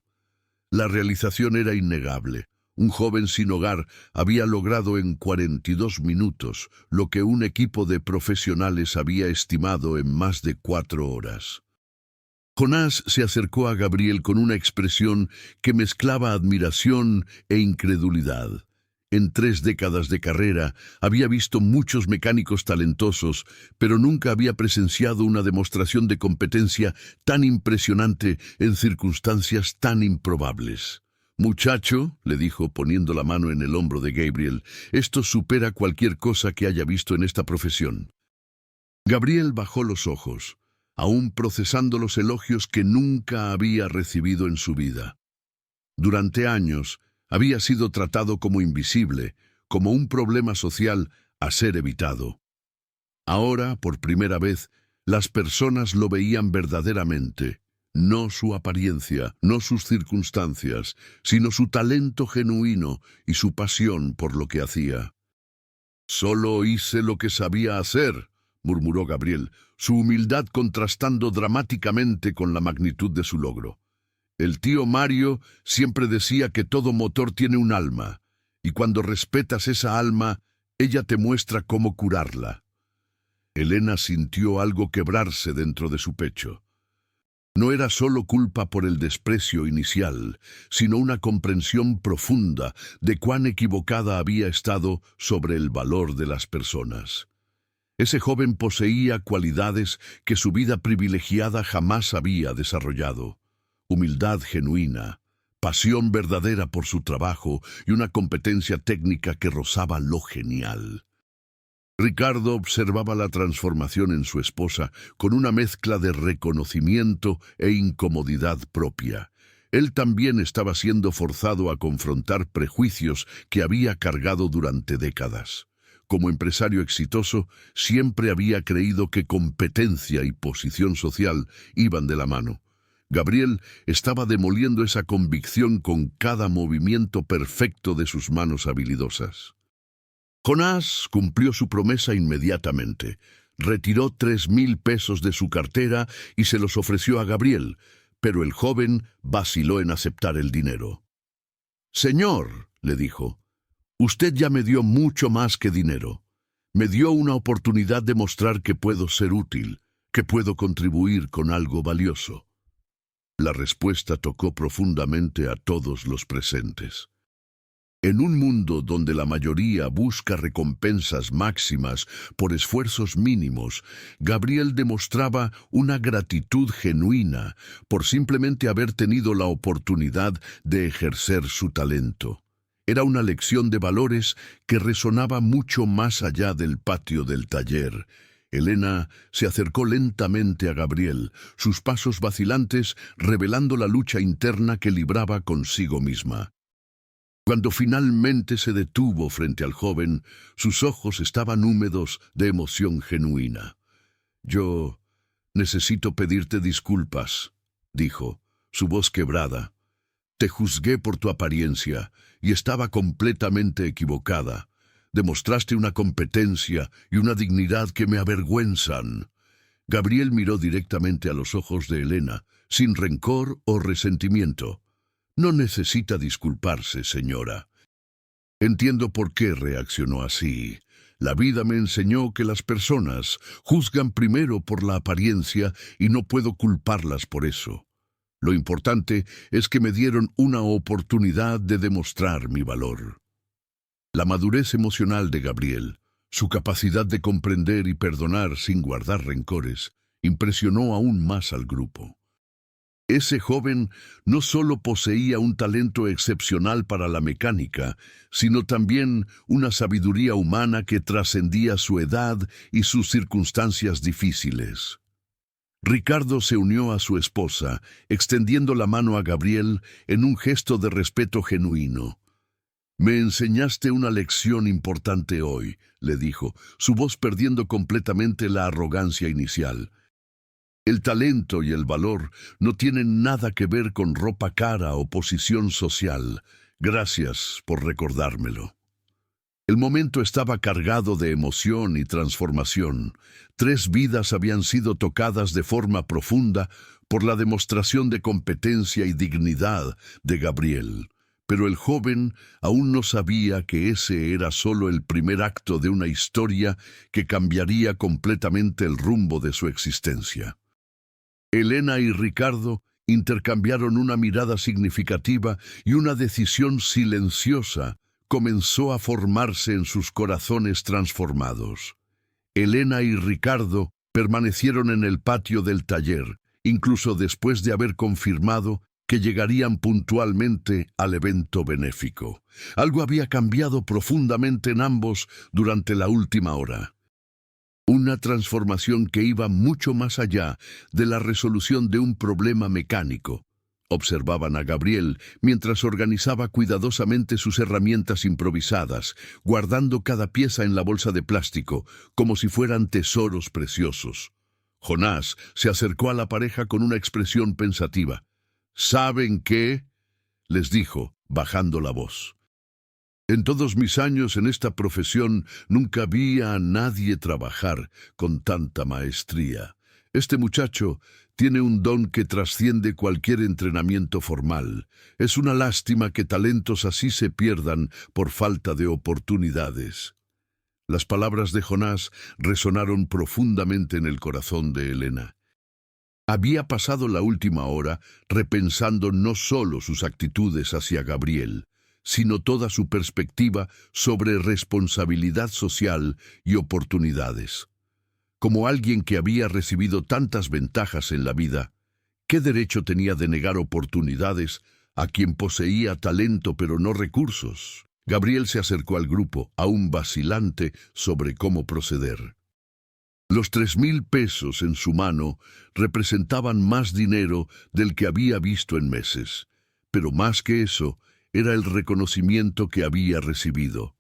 La realización era innegable. Un joven sin hogar había logrado en 42 minutos lo que un equipo de profesionales había estimado en más de 4 horas. Jonás se acercó a Gabriel con una expresión que mezclaba admiración e incredulidad. En 3 décadas de carrera había visto muchos mecánicos talentosos, pero nunca había presenciado una demostración de competencia tan impresionante en circunstancias tan improbables. «Muchacho», le dijo poniendo la mano en el hombro de Gabriel, «esto supera cualquier cosa que haya visto en esta profesión». Gabriel bajó los ojos, aún procesando los elogios que nunca había recibido en su vida. Durante años había sido tratado como invisible, como un problema social a ser evitado. Ahora, por primera vez, las personas lo veían verdaderamente. No su apariencia, no sus circunstancias, sino su talento genuino y su pasión por lo que hacía. «Solo hice lo que sabía hacer», murmuró Gabriel, su humildad contrastando dramáticamente con la magnitud de su logro. «El tío Mario siempre decía que todo motor tiene un alma, y cuando respetas esa alma, ella te muestra cómo curarla». Elena sintió algo quebrarse dentro de su pecho. No era solo culpa por el desprecio inicial, sino una comprensión profunda de cuán equivocada había estado sobre el valor de las personas. Ese joven poseía cualidades que su vida privilegiada jamás había desarrollado: humildad genuina, pasión verdadera por su trabajo y una competencia técnica que rozaba lo genial. Ricardo observaba la transformación en su esposa con una mezcla de reconocimiento e incomodidad propia. Él también estaba siendo forzado a confrontar prejuicios que había cargado durante décadas. Como empresario exitoso, siempre había creído que competencia y posición social iban de la mano. Gabriel estaba demoliendo esa convicción con cada movimiento perfecto de sus manos habilidosas. Jonás cumplió su promesa inmediatamente. Retiró 3,000 pesos de su cartera y se los ofreció a Gabriel, pero el joven vaciló en aceptar el dinero. «Señor», le dijo, «usted ya me dio mucho más que dinero. Me dio una oportunidad de mostrar que puedo ser útil, que puedo contribuir con algo valioso». La respuesta tocó profundamente a todos los presentes. En un mundo donde la mayoría busca recompensas máximas por esfuerzos mínimos, Gabriel demostraba una gratitud genuina por simplemente haber tenido la oportunidad de ejercer su talento. Era una lección de valores que resonaba mucho más allá del patio del taller. Elena se acercó lentamente a Gabriel, sus pasos vacilantes revelando la lucha interna que libraba consigo misma. Cuando finalmente se detuvo frente al joven, sus ojos estaban húmedos de emoción genuina. «Yo necesito pedirte disculpas», dijo, su voz quebrada. «Te juzgué por tu apariencia y estaba completamente equivocada. Demostraste una competencia y una dignidad que me avergüenzan». Gabriel miró directamente a los ojos de Elena, sin rencor o resentimiento. «No necesita disculparse, señora. Entiendo por qué reaccionó así. La vida me enseñó que las personas juzgan primero por la apariencia y no puedo culparlas por eso. Lo importante es que me dieron una oportunidad de demostrar mi valor. La madurez emocional de Gabriel, su capacidad de comprender y perdonar sin guardar rencores, impresionó aún más al grupo. Ese joven no solo poseía un talento excepcional para la mecánica, sino también una sabiduría humana que trascendía su edad y sus circunstancias difíciles. Ricardo se unió a su esposa, extendiendo la mano a Gabriel en un gesto de respeto genuino. «Me enseñaste una lección importante hoy», le dijo, su voz perdiendo completamente la arrogancia inicial. «El talento y el valor no tienen nada que ver con ropa cara o posición social. Gracias por recordármelo». El momento estaba cargado de emoción y transformación. 3 vidas habían sido tocadas de forma profunda por la demostración de competencia y dignidad de Gabriel. Pero el joven aún no sabía que ese era solo el primer acto de una historia que cambiaría completamente el rumbo de su existencia. Elena y Ricardo intercambiaron una mirada significativa y una decisión silenciosa comenzó a formarse en sus corazones transformados. Elena y Ricardo permanecieron en el patio del taller, incluso después de haber confirmado que llegarían puntualmente al evento benéfico. Algo había cambiado profundamente en ambos durante la última hora. Una transformación que iba mucho más allá de la resolución de un problema mecánico. Observaban a Gabriel mientras organizaba cuidadosamente sus herramientas improvisadas, guardando cada pieza en la bolsa de plástico, como si fueran tesoros preciosos. Jonás se acercó a la pareja con una expresión pensativa. «¿Saben qué?», les dijo, bajando la voz. «En todos mis años en esta profesión nunca vi a nadie trabajar con tanta maestría. Este muchacho tiene un don que trasciende cualquier entrenamiento formal. Es una lástima que talentos así se pierdan por falta de oportunidades». Las palabras de Jonás resonaron profundamente en el corazón de Elena. Había pasado la última hora repensando no solo sus actitudes hacia Gabriel, sino toda su perspectiva sobre responsabilidad social y oportunidades. Como alguien que había recibido tantas ventajas en la vida, ¿qué derecho tenía de negar oportunidades a quien poseía talento pero no recursos? Gabriel se acercó al grupo, aún vacilante sobre cómo proceder. Los 3,000 pesos en su mano representaban más dinero del que había visto en meses, pero más que eso, era el reconocimiento que había recibido.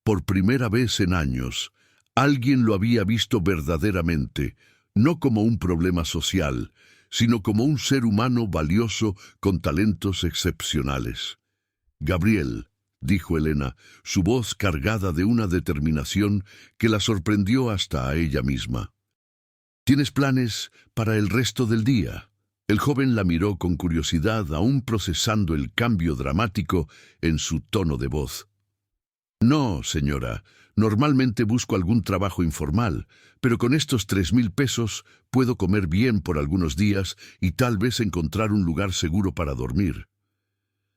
Por primera vez en años, alguien lo había visto verdaderamente, no como un problema social, sino como un ser humano valioso con talentos excepcionales. «Gabriel», dijo Elena, su voz cargada de una determinación que la sorprendió hasta a ella misma. «¿Tienes planes para el resto del día?». El joven la miró con curiosidad, aún procesando el cambio dramático en su tono de voz. «No, señora. Normalmente busco algún trabajo informal, pero con estos 3,000 pesos puedo comer bien por algunos días y tal vez encontrar un lugar seguro para dormir».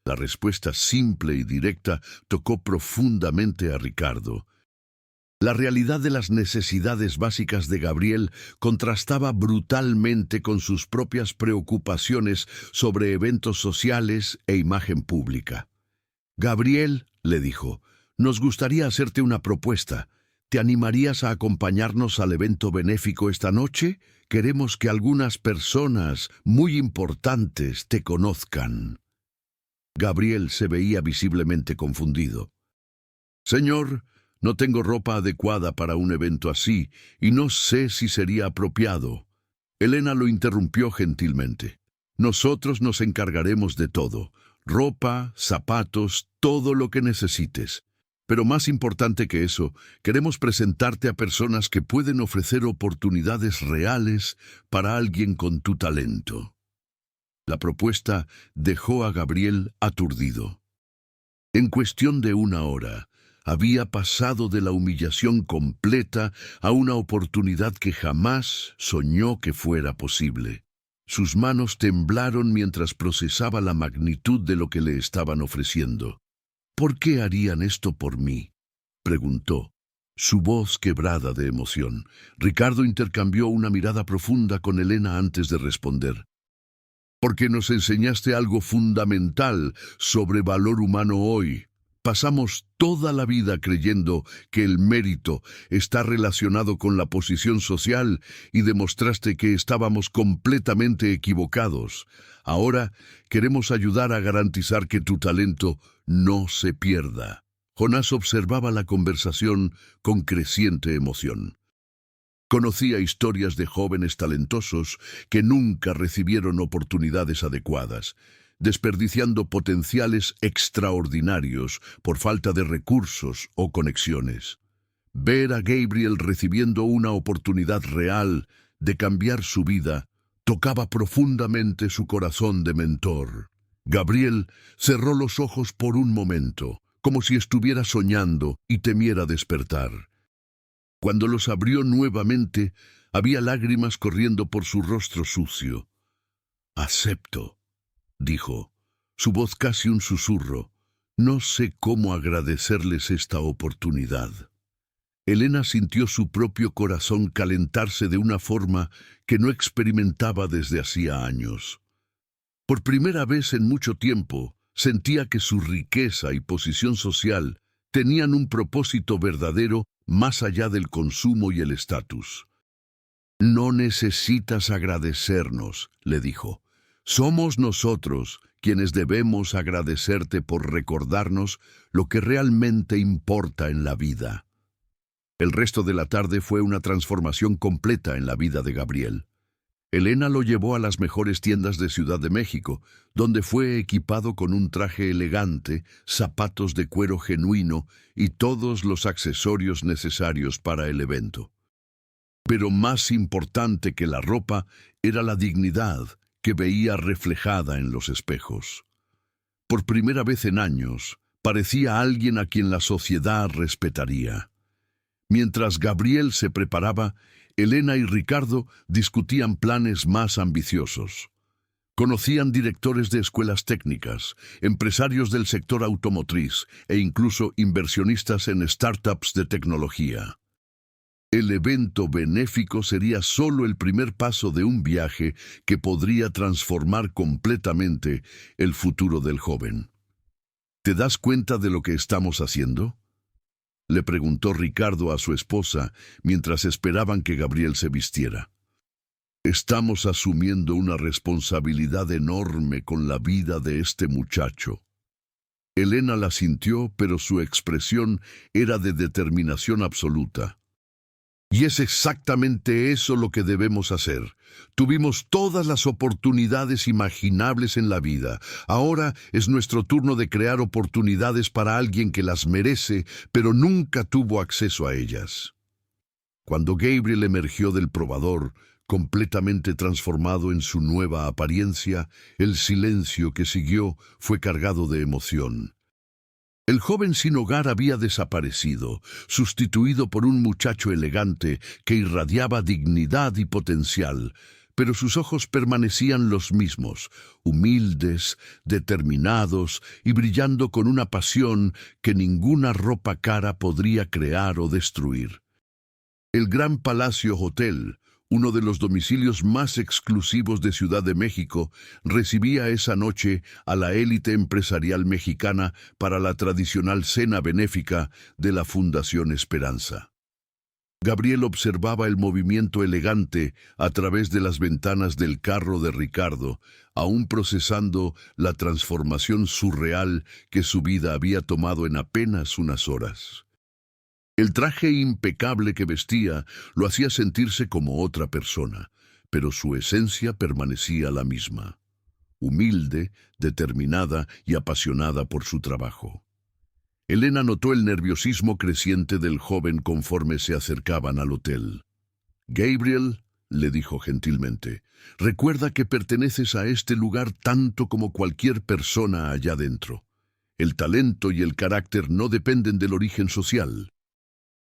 La respuesta simple y directa tocó profundamente a Ricardo. La realidad de las necesidades básicas de Gabriel contrastaba brutalmente con sus propias preocupaciones sobre eventos sociales e imagen pública. «Gabriel», le dijo, «nos gustaría hacerte una propuesta. ¿Te animarías a acompañarnos al evento benéfico esta noche? Queremos que algunas personas muy importantes te conozcan». Gabriel se veía visiblemente confundido. «Señor, no tengo ropa adecuada para un evento así y no sé si sería apropiado». Elena lo interrumpió gentilmente. «Nosotros nos encargaremos de todo. Ropa, zapatos, todo lo que necesites. Pero más importante que eso, queremos presentarte a personas que pueden ofrecer oportunidades reales para alguien con tu talento». La propuesta dejó a Gabriel aturdido. En cuestión de una hora, Había pasado de la humillación completa a una oportunidad que jamás soñó que fuera posible. Sus manos temblaron mientras procesaba la magnitud de lo que le estaban ofreciendo. ¿Por qué harían esto por mí?, preguntó, su voz quebrada de emoción. Ricardo intercambió una mirada profunda con Elena antes de responder. Porque nos enseñaste algo fundamental sobre valor humano hoy. Pasamos toda la vida creyendo que el mérito está relacionado con la posición social y demostraste que estábamos completamente equivocados. Ahora queremos ayudar a garantizar que tu talento no se pierda. Jonás observaba la conversación con creciente emoción. Conocía historias de jóvenes talentosos que nunca recibieron oportunidades adecuadas, desperdiciando potenciales extraordinarios por falta de recursos o conexiones. Ver a Gabriel recibiendo una oportunidad real de cambiar su vida tocaba profundamente su corazón de mentor. Gabriel cerró los ojos por un momento, como si estuviera soñando y temiera despertar. Cuando los abrió nuevamente, había lágrimas corriendo por su rostro sucio. «Acepto», dijo, su voz casi un susurro. «No sé cómo agradecerles esta oportunidad». Elena sintió su propio corazón calentarse de una forma que no experimentaba desde hacía años. Por primera vez en mucho tiempo, sentía que su riqueza y posición social tenían un propósito verdadero más allá del consumo y el estatus. «No necesitas agradecernos», le dijo. «Somos nosotros quienes debemos agradecerte por recordarnos lo que realmente importa en la vida». El resto de la tarde fue una transformación completa en la vida de Gabriel. Elena lo llevó a las mejores tiendas de Ciudad de México, donde fue equipado con un traje elegante, zapatos de cuero genuino y todos los accesorios necesarios para el evento. Pero más importante que la ropa era la dignidad que veía reflejada en los espejos. Por primera vez en años, parecía alguien a quien la sociedad respetaría. Mientras Gabriel se preparaba, Elena y Ricardo discutían planes más ambiciosos. Conocían directores de escuelas técnicas, empresarios del sector automotriz e incluso inversionistas en startups de tecnología. El evento benéfico sería solo el primer paso de un viaje que podría transformar completamente el futuro del joven. ¿Te das cuenta de lo que estamos haciendo?, le preguntó Ricardo a su esposa mientras esperaban que Gabriel se vistiera. «Estamos asumiendo una responsabilidad enorme con la vida de este muchacho». Elena la sintió, pero su expresión era de determinación absoluta. «Y es exactamente eso lo que debemos hacer. Tuvimos todas las oportunidades imaginables en la vida. Ahora es nuestro turno de crear oportunidades para alguien que las merece, pero nunca tuvo acceso a ellas». Cuando Gabriel emergió del probador, completamente transformado en su nueva apariencia, el silencio que siguió fue cargado de emoción. El joven sin hogar había desaparecido, sustituido por un muchacho elegante que irradiaba dignidad y potencial, pero sus ojos permanecían los mismos, humildes, determinados y brillando con una pasión que ninguna ropa cara podría crear o destruir. El Gran Palacio Hotel, uno de los domicilios más exclusivos de Ciudad de México, recibía esa noche a la élite empresarial mexicana para la tradicional cena benéfica de la Fundación Esperanza. Gabriel observaba el movimiento elegante a través de las ventanas del carro de Ricardo, aún procesando la transformación surreal que su vida había tomado en apenas unas horas. El traje impecable que vestía lo hacía sentirse como otra persona, pero su esencia permanecía la misma, humilde, determinada y apasionada por su trabajo. Elena notó el nerviosismo creciente del joven conforme se acercaban al hotel. «Gabriel», le dijo gentilmente, «recuerda que perteneces a este lugar tanto como cualquier persona allá dentro. El talento y el carácter no dependen del origen social.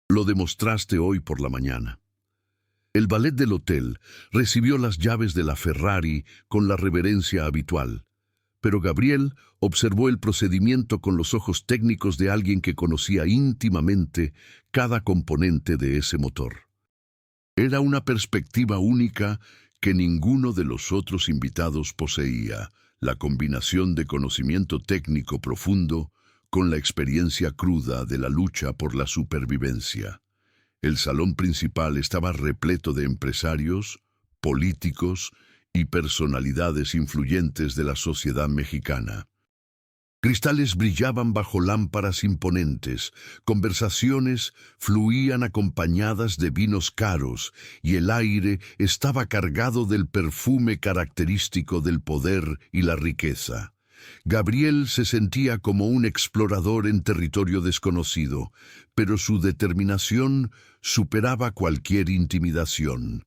Lo demostraste hoy por la mañana. El valet del hotel recibió las llaves de la Ferrari con la reverencia habitual, pero Gabriel observó el procedimiento con los ojos técnicos de alguien que conocía íntimamente cada componente de ese motor. Era una perspectiva única que ninguno de los otros invitados poseía, la combinación de conocimiento técnico profundo con la experiencia cruda de la lucha por la supervivencia. El salón principal estaba repleto de empresarios, políticos y personalidades influyentes de la sociedad mexicana. Cristales brillaban bajo lámparas imponentes, conversaciones fluían acompañadas de vinos caros y el aire estaba cargado del perfume característico del poder y la riqueza. Gabriel se sentía como un explorador en territorio desconocido, pero su determinación superaba cualquier intimidación.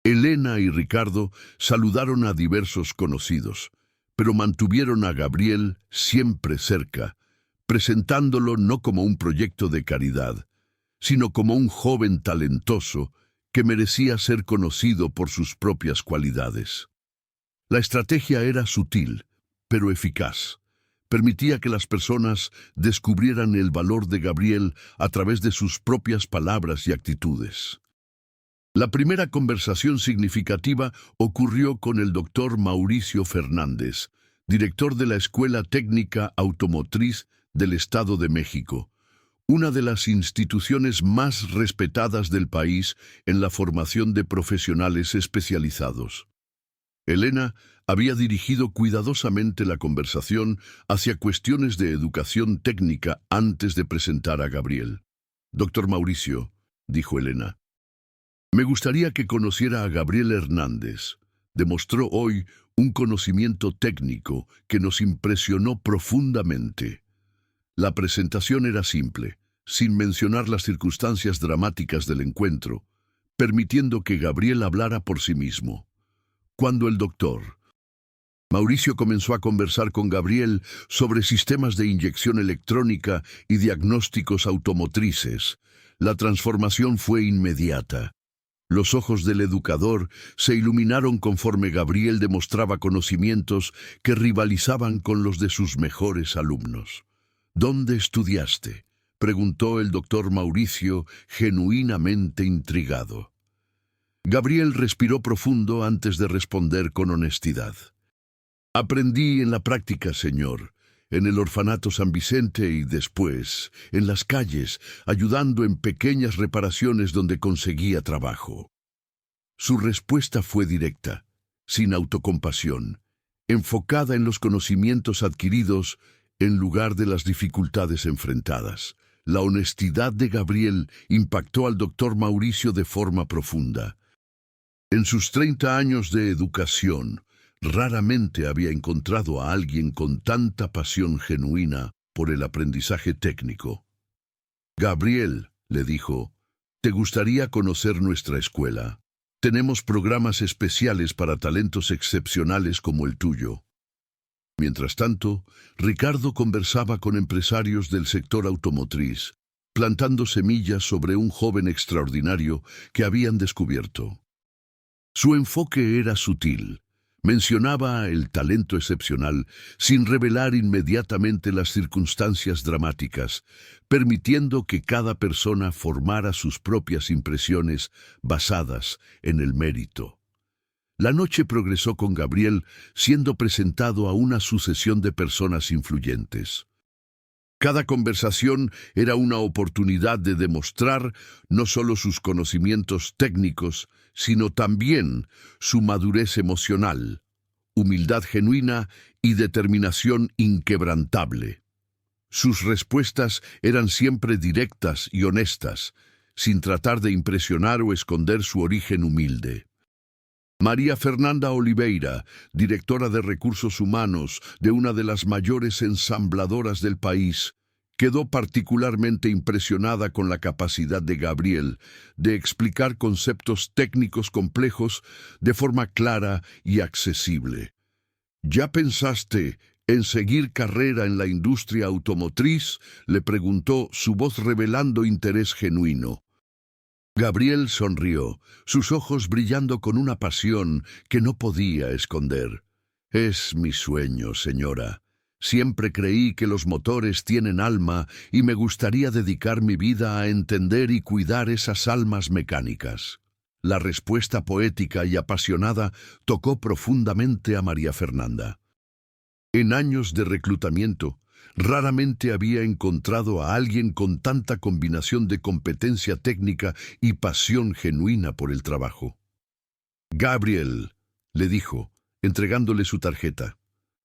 Elena y Ricardo saludaron a diversos conocidos, pero mantuvieron a Gabriel siempre cerca, presentándolo no como un proyecto de caridad, sino como un joven talentoso que merecía ser conocido por sus propias cualidades. La estrategia era sutil, pero eficaz. Permitía que las personas descubrieran el valor de Gabriel a través de sus propias palabras y actitudes. La primera conversación significativa ocurrió con el doctor Mauricio Fernández, director de la Escuela Técnica Automotriz del Estado de México, una de las instituciones más respetadas del país en la formación de profesionales especializados. Elena había dirigido cuidadosamente la conversación hacia cuestiones de educación técnica antes de presentar a Gabriel. «Doctor Mauricio», dijo Elena, «me gustaría que conociera a Gabriel Hernández. Demostró hoy un conocimiento técnico que nos impresionó profundamente». La presentación era simple, sin mencionar las circunstancias dramáticas del encuentro, permitiendo que Gabriel hablara por sí mismo. Cuando el doctor Mauricio comenzó a conversar con Gabriel sobre sistemas de inyección electrónica y diagnósticos automotrices, la transformación fue inmediata. Los ojos del educador se iluminaron conforme Gabriel demostraba conocimientos que rivalizaban con los de sus mejores alumnos. «¿Dónde estudiaste?», preguntó el doctor Mauricio, genuinamente intrigado. Gabriel respiró profundo antes de responder con honestidad. «Aprendí en la práctica, señor, en el orfanato San Vicente y después, en las calles, ayudando en pequeñas reparaciones donde conseguía trabajo». Su respuesta fue directa, sin autocompasión, enfocada en los conocimientos adquiridos en lugar de las dificultades enfrentadas. La honestidad de Gabriel impactó al doctor Mauricio de forma profunda. En sus 30 años de educación, raramente había encontrado a alguien con tanta pasión genuina por el aprendizaje técnico. «Gabriel», le dijo, «¿te gustaría conocer nuestra escuela? Tenemos programas especiales para talentos excepcionales como el tuyo». Mientras tanto, Ricardo conversaba con empresarios del sector automotriz, plantando semillas sobre un joven extraordinario que habían descubierto. Su enfoque era sutil. Mencionaba el talento excepcional sin revelar inmediatamente las circunstancias dramáticas, permitiendo que cada persona formara sus propias impresiones basadas en el mérito. La noche progresó con Gabriel siendo presentado a una sucesión de personas influyentes. Cada conversación era una oportunidad de demostrar no solo sus conocimientos técnicos, sino también su madurez emocional, humildad genuina y determinación inquebrantable. Sus respuestas eran siempre directas y honestas, sin tratar de impresionar o esconder su origen humilde. María Fernanda Oliveira, directora de Recursos Humanos de una de las mayores ensambladoras del país, quedó particularmente impresionada con la capacidad de Gabriel de explicar conceptos técnicos complejos de forma clara y accesible. «¿Ya pensaste ¿En seguir carrera en la industria automotriz?, le preguntó, su voz revelando interés genuino. Gabriel sonrió, sus ojos brillando con una pasión que no podía esconder. Es mi sueño, señora. Siempre creí que los motores tienen alma y me gustaría dedicar mi vida a entender y cuidar esas almas mecánicas. La respuesta poética y apasionada tocó profundamente a María Fernanda. En años de reclutamiento, raramente había encontrado a alguien con tanta combinación de competencia técnica y pasión genuina por el trabajo. Gabriel, le dijo, entregándole su tarjeta.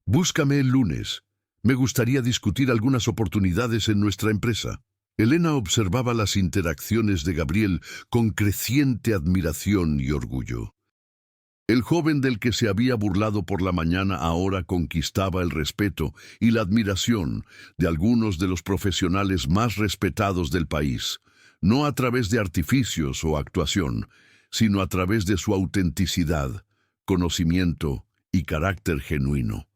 Búscame el lunes. Me gustaría discutir algunas oportunidades en nuestra empresa. Elena observaba las interacciones de Gabriel con creciente admiración y orgullo. El joven del que se había burlado por la mañana ahora conquistaba el respeto y la admiración de algunos de los profesionales más respetados del país, no a través de artificios o actuación, sino a través de su autenticidad, conocimiento y carácter genuino.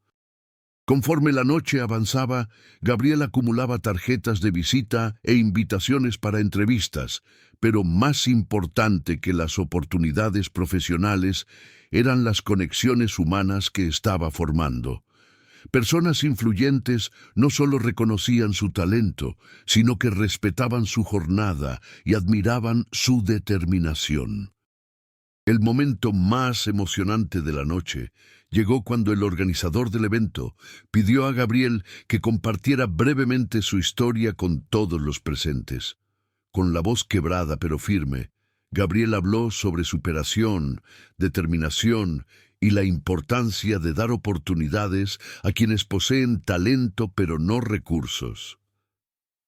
Conforme la noche avanzaba, Gabriel acumulaba tarjetas de visita e invitaciones para entrevistas, pero más importante que las oportunidades profesionales eran las conexiones humanas que estaba formando. Personas influyentes no solo reconocían su talento, sino que respetaban su jornada y admiraban su determinación. El momento más emocionante de la noche llegó cuando el organizador del evento pidió a Gabriel que compartiera brevemente su historia con todos los presentes. Con la voz quebrada pero firme, Gabriel habló sobre superación, determinación y la importancia de dar oportunidades a quienes poseen talento pero no recursos.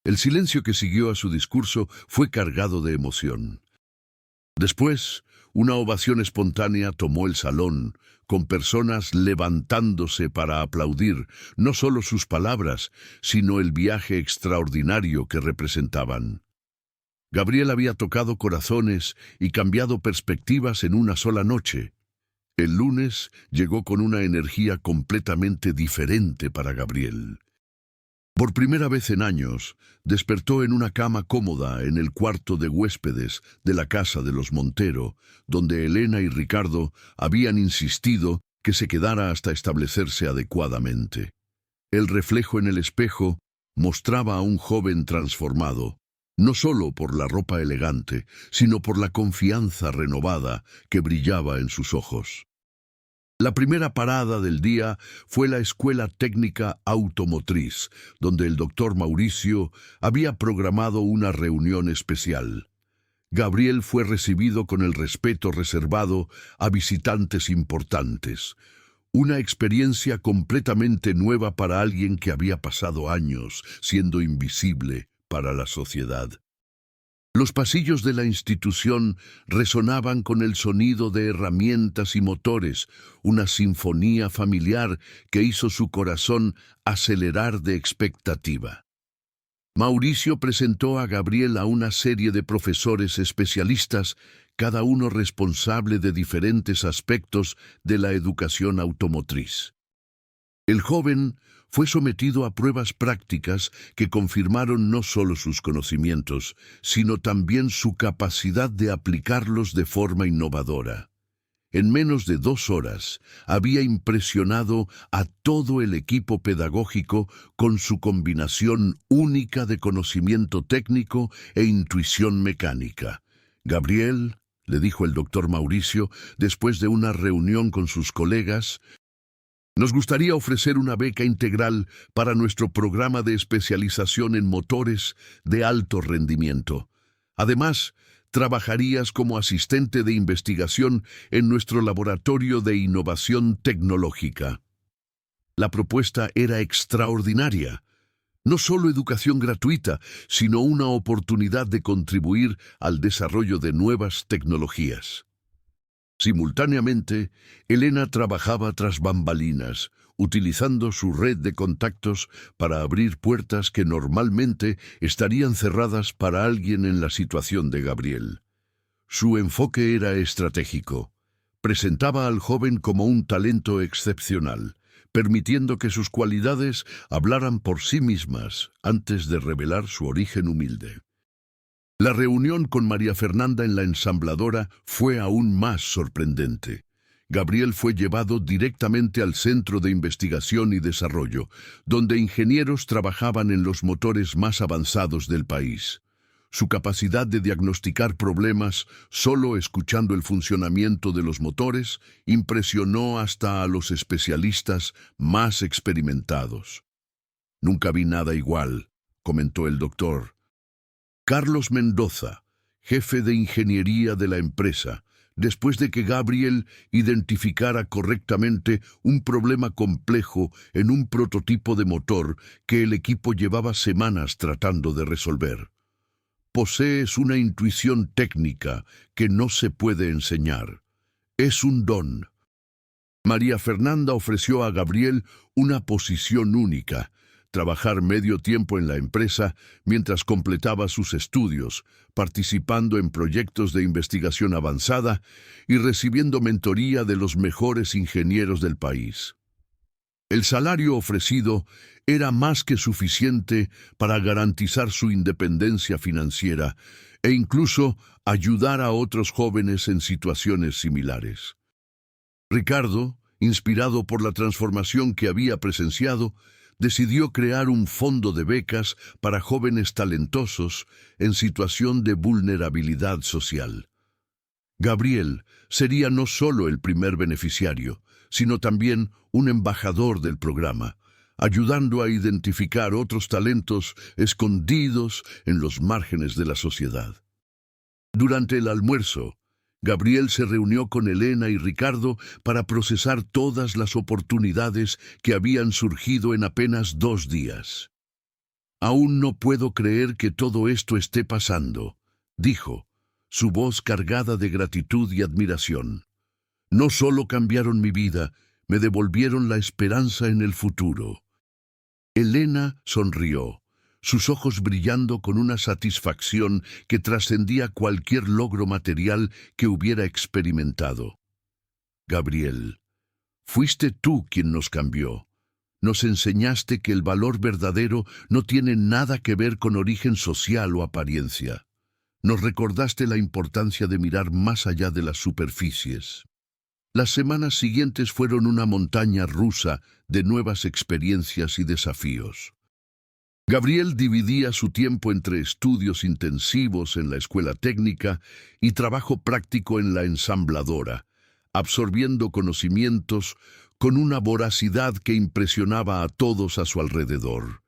El silencio que siguió a su discurso fue cargado de emoción. Después, una ovación espontánea tomó el salón, con personas levantándose para aplaudir no solo sus palabras, sino el viaje extraordinario que representaban. Gabriel había tocado corazones y cambiado perspectivas en una sola noche. El lunes llegó con una energía completamente diferente para Gabriel. Por primera vez en años, despertó en una cama cómoda en el cuarto de huéspedes de la casa de los Montero, donde Elena y Ricardo habían insistido que se quedara hasta establecerse adecuadamente. El reflejo en el espejo mostraba a un joven transformado, no solo por la ropa elegante, sino por la confianza renovada que brillaba en sus ojos. La primera parada del día fue la Escuela Técnica Automotriz, donde el doctor Mauricio había programado una reunión especial. Gabriel fue recibido con el respeto reservado a visitantes importantes. Una experiencia completamente nueva para alguien que había pasado años siendo invisible para la sociedad. Los pasillos de la institución resonaban con el sonido de herramientas y motores, una sinfonía familiar que hizo su corazón acelerar de expectativa. Mauricio presentó a Gabriel a una serie de profesores especialistas, cada uno responsable de diferentes aspectos de la educación automotriz. El joven fue sometido a pruebas prácticas que confirmaron no solo sus conocimientos, sino también su capacidad de aplicarlos de forma innovadora. En menos de 2 horas, había impresionado a todo el equipo pedagógico con su combinación única de conocimiento técnico e intuición mecánica. Gabriel, le dijo el doctor Mauricio, después de una reunión con sus colegas, nos gustaría ofrecer una beca integral para nuestro programa de especialización en motores de alto rendimiento. Además, trabajarías como asistente de investigación en nuestro laboratorio de innovación tecnológica. La propuesta era extraordinaria. No solo educación gratuita, sino una oportunidad de contribuir al desarrollo de nuevas tecnologías. Simultáneamente, Elena trabajaba tras bambalinas, utilizando su red de contactos para abrir puertas que normalmente estarían cerradas para alguien en la situación de Gabriel. Su enfoque era estratégico. Presentaba al joven como un talento excepcional, permitiendo que sus cualidades hablaran por sí mismas antes de revelar su origen humilde. La reunión con María Fernanda en la ensambladora fue aún más sorprendente. Gabriel fue llevado directamente al Centro de Investigación y Desarrollo, donde ingenieros trabajaban en los motores más avanzados del país. Su capacidad de diagnosticar problemas solo escuchando el funcionamiento de los motores impresionó hasta a los especialistas más experimentados. «Nunca vi nada igual», comentó el doctor. Carlos Mendoza, jefe de ingeniería de la empresa, después de que Gabriel identificara correctamente un problema complejo en un prototipo de motor que el equipo llevaba semanas tratando de resolver. «Posees una intuición técnica que no se puede enseñar. Es un don». María Fernanda ofreció a Gabriel una posición única: trabajar medio tiempo en la empresa mientras completaba sus estudios, participando en proyectos de investigación avanzada y recibiendo mentoría de los mejores ingenieros del país. El salario ofrecido era más que suficiente para garantizar su independencia financiera e incluso ayudar a otros jóvenes en situaciones similares. Ricardo, inspirado por la transformación que había presenciado, decidió crear un fondo de becas para jóvenes talentosos en situación de vulnerabilidad social. Gabriel sería no solo el primer beneficiario, sino también un embajador del programa, ayudando a identificar otros talentos escondidos en los márgenes de la sociedad. Durante el almuerzo, Gabriel se reunió con Elena y Ricardo para procesar todas las oportunidades que habían surgido en apenas 2 días. «Aún no puedo creer que todo esto esté pasando», dijo, su voz cargada de gratitud y admiración. «No solo cambiaron mi vida, me devolvieron la esperanza en el futuro». Elena sonrió, sus ojos brillando con una satisfacción que trascendía cualquier logro material que hubiera experimentado. «Gabriel, fuiste tú quien nos cambió. Nos enseñaste que el valor verdadero no tiene nada que ver con origen social o apariencia. Nos recordaste la importancia de mirar más allá de las superficies». Las semanas siguientes fueron una montaña rusa de nuevas experiencias y desafíos. Gabriel dividía su tiempo entre estudios intensivos en la escuela técnica y trabajo práctico en la ensambladora, absorbiendo conocimientos con una voracidad que impresionaba a todos a su alrededor.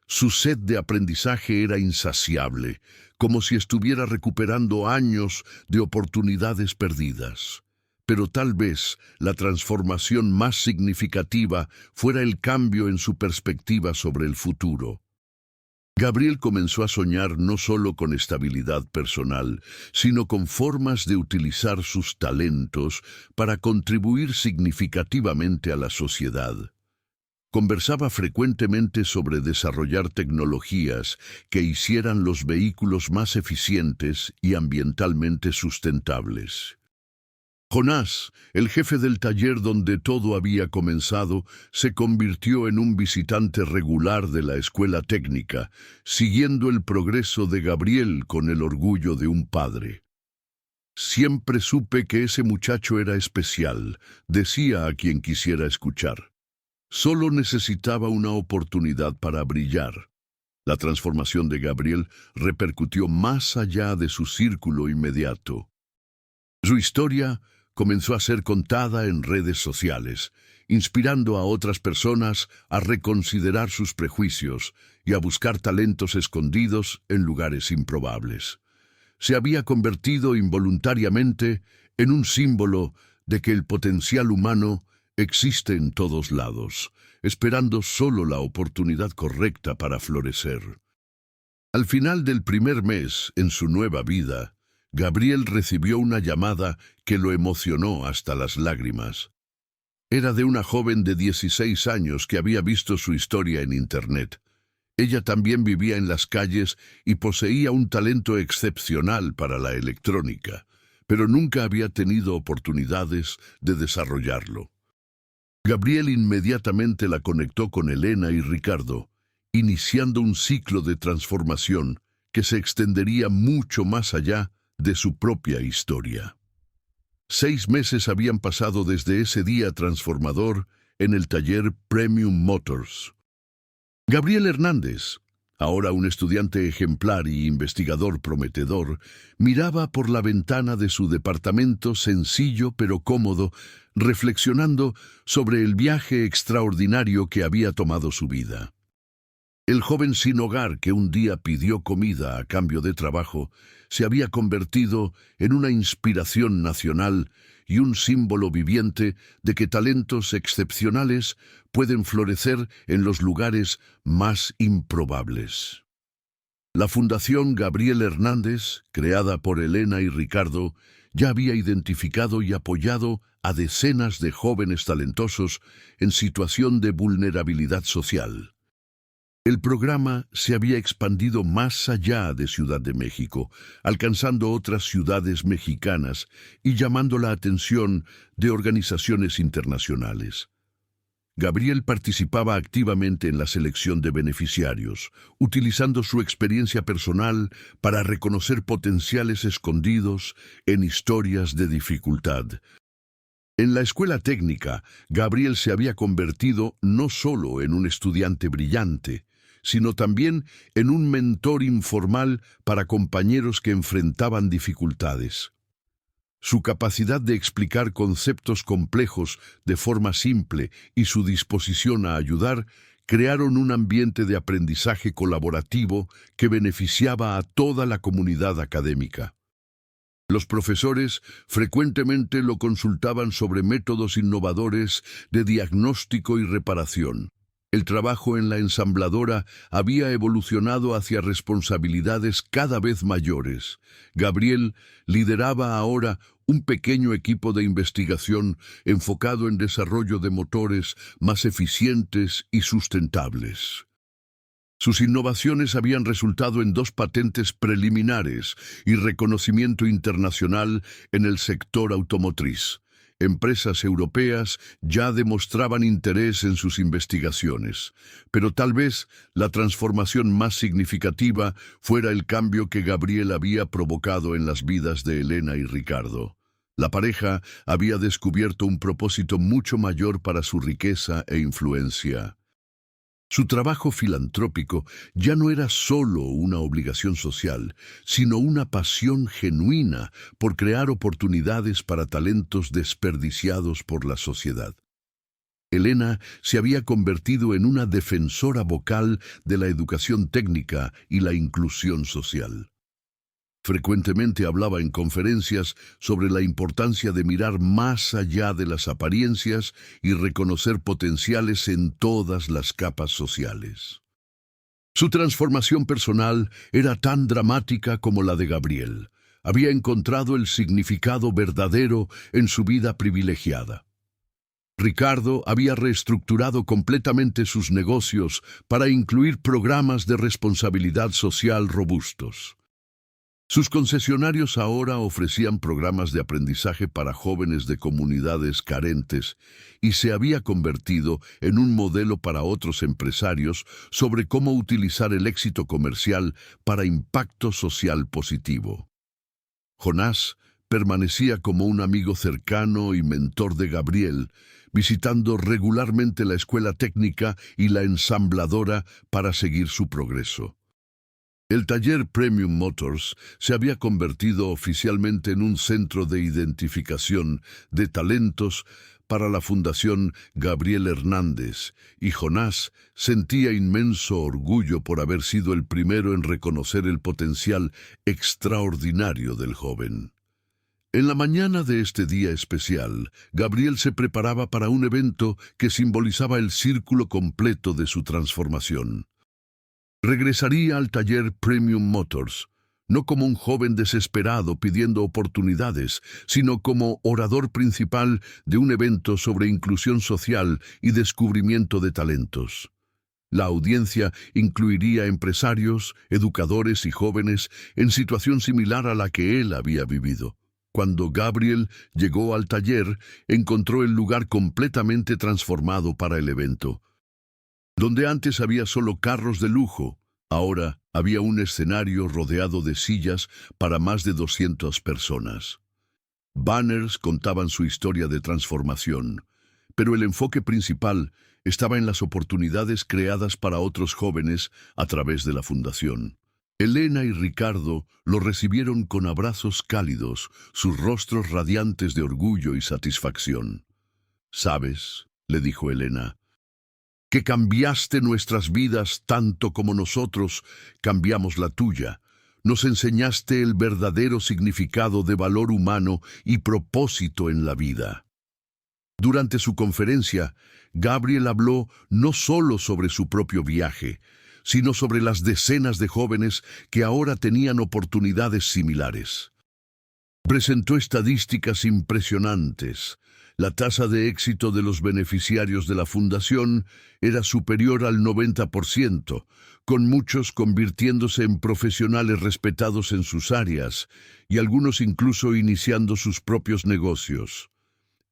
Su sed de aprendizaje era insaciable, como si estuviera recuperando años de oportunidades perdidas. Pero tal vez la transformación más significativa fuera el cambio en su perspectiva sobre el futuro. Gabriel comenzó a soñar no solo con estabilidad personal, sino con formas de utilizar sus talentos para contribuir significativamente a la sociedad. Conversaba frecuentemente sobre desarrollar tecnologías que hicieran los vehículos más eficientes y ambientalmente sustentables. Jonás, el jefe del taller donde todo había comenzado, se convirtió en un visitante regular de la escuela técnica, siguiendo el progreso de Gabriel con el orgullo de un padre. «Siempre supe que ese muchacho era especial», decía a quien quisiera escuchar. «Solo necesitaba una oportunidad para brillar». La transformación de Gabriel repercutió más allá de su círculo inmediato. Su historia comenzó a ser contada en redes sociales, inspirando a otras personas a reconsiderar sus prejuicios y a buscar talentos escondidos en lugares improbables. Se había convertido involuntariamente en un símbolo de que el potencial humano existe en todos lados, esperando solo la oportunidad correcta para florecer. Al final del primer mes en su nueva vida, Gabriel recibió una llamada que lo emocionó hasta las lágrimas. Era de una joven de 16 años que había visto su historia en Internet. Ella también vivía en las calles y poseía un talento excepcional para la electrónica, pero nunca había tenido oportunidades de desarrollarlo. Gabriel inmediatamente la conectó con Elena y Ricardo, iniciando un ciclo de transformación que se extendería mucho más allá de su propia historia. 6 meses habían pasado desde ese día transformador en el taller Premium Motors. Gabriel Hernández, ahora un estudiante ejemplar y investigador prometedor, miraba por la ventana de su departamento sencillo pero cómodo, reflexionando sobre el viaje extraordinario que había tomado su vida. El joven sin hogar que un día pidió comida a cambio de trabajo se había convertido en una inspiración nacional y un símbolo viviente de que talentos excepcionales pueden florecer en los lugares más improbables. La Fundación Gabriel Hernández, creada por Elena y Ricardo, ya había identificado y apoyado a decenas de jóvenes talentosos en situación de vulnerabilidad social. El programa se había expandido más allá de Ciudad de México, alcanzando otras ciudades mexicanas y llamando la atención de organizaciones internacionales. Gabriel participaba activamente en la selección de beneficiarios, utilizando su experiencia personal para reconocer potenciales escondidos en historias de dificultad. En la escuela técnica, Gabriel se había convertido no solo en un estudiante brillante, sino también en un mentor informal para compañeros que enfrentaban dificultades. Su capacidad de explicar conceptos complejos de forma simple y su disposición a ayudar crearon un ambiente de aprendizaje colaborativo que beneficiaba a toda la comunidad académica. Los profesores frecuentemente lo consultaban sobre métodos innovadores de diagnóstico y reparación. El trabajo en la ensambladora había evolucionado hacia responsabilidades cada vez mayores. Gabriel lideraba ahora un pequeño equipo de investigación enfocado en desarrollo de motores más eficientes y sustentables. Sus innovaciones habían resultado en 2 patentes preliminares y reconocimiento internacional en el sector automotriz. Empresas europeas ya demostraban interés en sus investigaciones, pero tal vez la transformación más significativa fuera el cambio que Gabriel había provocado en las vidas de Elena y Ricardo. La pareja había descubierto un propósito mucho mayor para su riqueza e influencia. Su trabajo filantrópico ya no era solo una obligación social, sino una pasión genuina por crear oportunidades para talentos desperdiciados por la sociedad. Elena se había convertido en una defensora vocal de la educación técnica y la inclusión social. Frecuentemente hablaba en conferencias sobre la importancia de mirar más allá de las apariencias y reconocer potenciales en todas las capas sociales. Su transformación personal era tan dramática como la de Gabriel. Había encontrado el significado verdadero en su vida privilegiada. Ricardo había reestructurado completamente sus negocios para incluir programas de responsabilidad social robustos. Sus concesionarios ahora ofrecían programas de aprendizaje para jóvenes de comunidades carentes y se había convertido en un modelo para otros empresarios sobre cómo utilizar el éxito comercial para impacto social positivo. Jonás permanecía como un amigo cercano y mentor de Gabriel, visitando regularmente la escuela técnica y la ensambladora para seguir su progreso. El taller Premium Motors se había convertido oficialmente en un centro de identificación de talentos para la Fundación Gabriel Hernández, y Jonás sentía inmenso orgullo por haber sido el primero en reconocer el potencial extraordinario del joven. En la mañana de este día especial, Gabriel se preparaba para un evento que simbolizaba el círculo completo de su transformación. Regresaría al taller Premium Motors, no como un joven desesperado pidiendo oportunidades, sino como orador principal de un evento sobre inclusión social y descubrimiento de talentos. La audiencia incluiría empresarios, educadores y jóvenes en situación similar a la que él había vivido. cuando Gabriel llegó al taller, encontró el lugar completamente transformado para el evento. Donde antes había solo carros de lujo, ahora había un escenario rodeado de sillas para más de 200 personas. Banners contaban su historia de transformación, pero el enfoque principal estaba en las oportunidades creadas para otros jóvenes a través de la fundación. Elena y Ricardo lo recibieron con abrazos cálidos, sus rostros radiantes de orgullo y satisfacción. «¿Sabes?», le dijo Elena, «que cambiaste nuestras vidas tanto como nosotros cambiamos la tuya. Nos enseñaste el verdadero significado de valor humano y propósito en la vida». Durante su conferencia, Gabriel habló no solo sobre su propio viaje, sino sobre las decenas de jóvenes que ahora tenían oportunidades similares. Presentó estadísticas impresionantes. La tasa de éxito de los beneficiarios de la fundación era superior al 90%, con muchos convirtiéndose en profesionales respetados en sus áreas y algunos incluso iniciando sus propios negocios.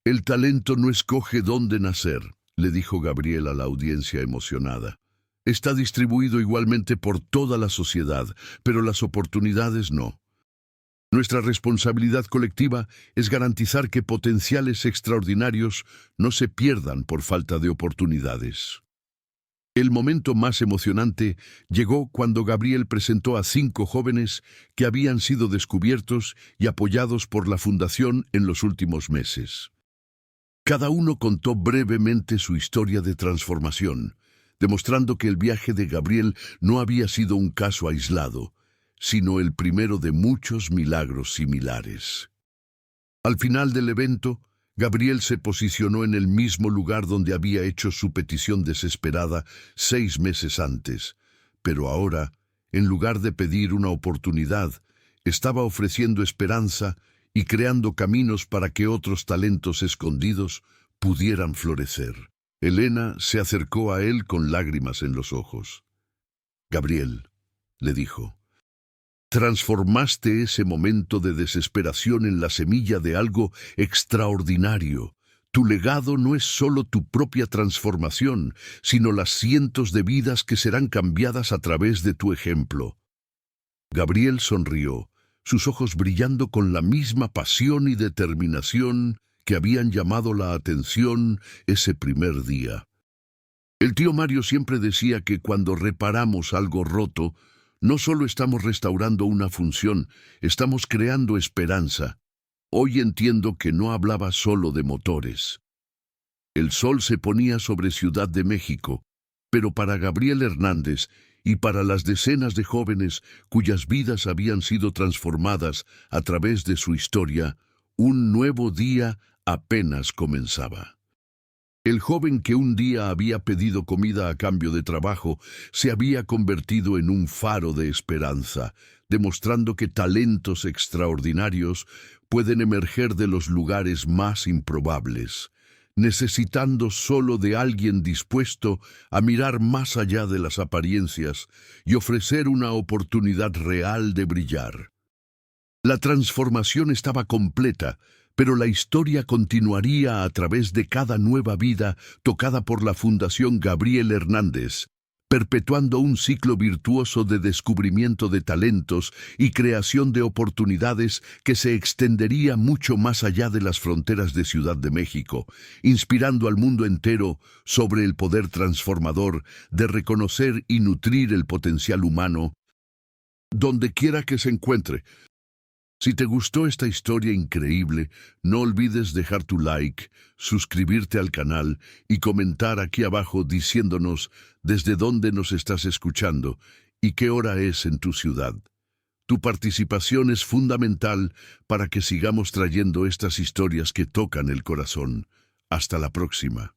«El talento no escoge dónde nacer», le dijo Gabriel a la audiencia emocionada. «Está distribuido igualmente por toda la sociedad, pero las oportunidades no. Nuestra responsabilidad colectiva es garantizar que potenciales extraordinarios no se pierdan por falta de oportunidades». El momento más emocionante llegó cuando Gabriel presentó a 5 jóvenes que habían sido descubiertos y apoyados por la Fundación en los últimos meses. Cada uno contó brevemente su historia de transformación, demostrando que el viaje de Gabriel no había sido un caso aislado, sino el primero de muchos milagros similares. Al final del evento, Gabriel se posicionó en el mismo lugar donde había hecho su petición desesperada 6 meses antes, pero ahora, en lugar de pedir una oportunidad, estaba ofreciendo esperanza y creando caminos para que otros talentos escondidos pudieran florecer. Elena se acercó a él con lágrimas en los ojos. «Gabriel», le dijo, «transformaste ese momento de desesperación en la semilla de algo extraordinario. Tu legado no es solo tu propia transformación, sino las cientos de vidas que serán cambiadas a través de tu ejemplo». Gabriel sonrió, sus ojos brillando con la misma pasión y determinación que habían llamado la atención ese primer día. El tío Mario siempre decía que cuando reparamos algo roto, no solo estamos restaurando una función, estamos creando esperanza. Hoy entiendo que no hablaba solo de motores. El sol se ponía sobre Ciudad de México, pero para Gabriel Hernández y para las decenas de jóvenes cuyas vidas habían sido transformadas a través de su historia, un nuevo día apenas comenzaba. El joven que un día había pedido comida a cambio de trabajo se había convertido en un faro de esperanza, demostrando que talentos extraordinarios pueden emerger de los lugares más improbables, necesitando solo de alguien dispuesto a mirar más allá de las apariencias y ofrecer una oportunidad real de brillar. La transformación estaba completa, pero la historia continuaría a través de cada nueva vida tocada por la Fundación Gabriel Hernández, perpetuando un ciclo virtuoso de descubrimiento de talentos y creación de oportunidades que se extendería mucho más allá de las fronteras de Ciudad de México, inspirando al mundo entero sobre el poder transformador de reconocer y nutrir el potencial humano, donde quiera que se encuentre. Si te gustó esta historia increíble, no olvides dejar tu like, suscribirte al canal y comentar aquí abajo diciéndonos desde dónde nos estás escuchando y qué hora es en tu ciudad. Tu participación es fundamental para que sigamos trayendo estas historias que tocan el corazón. Hasta la próxima.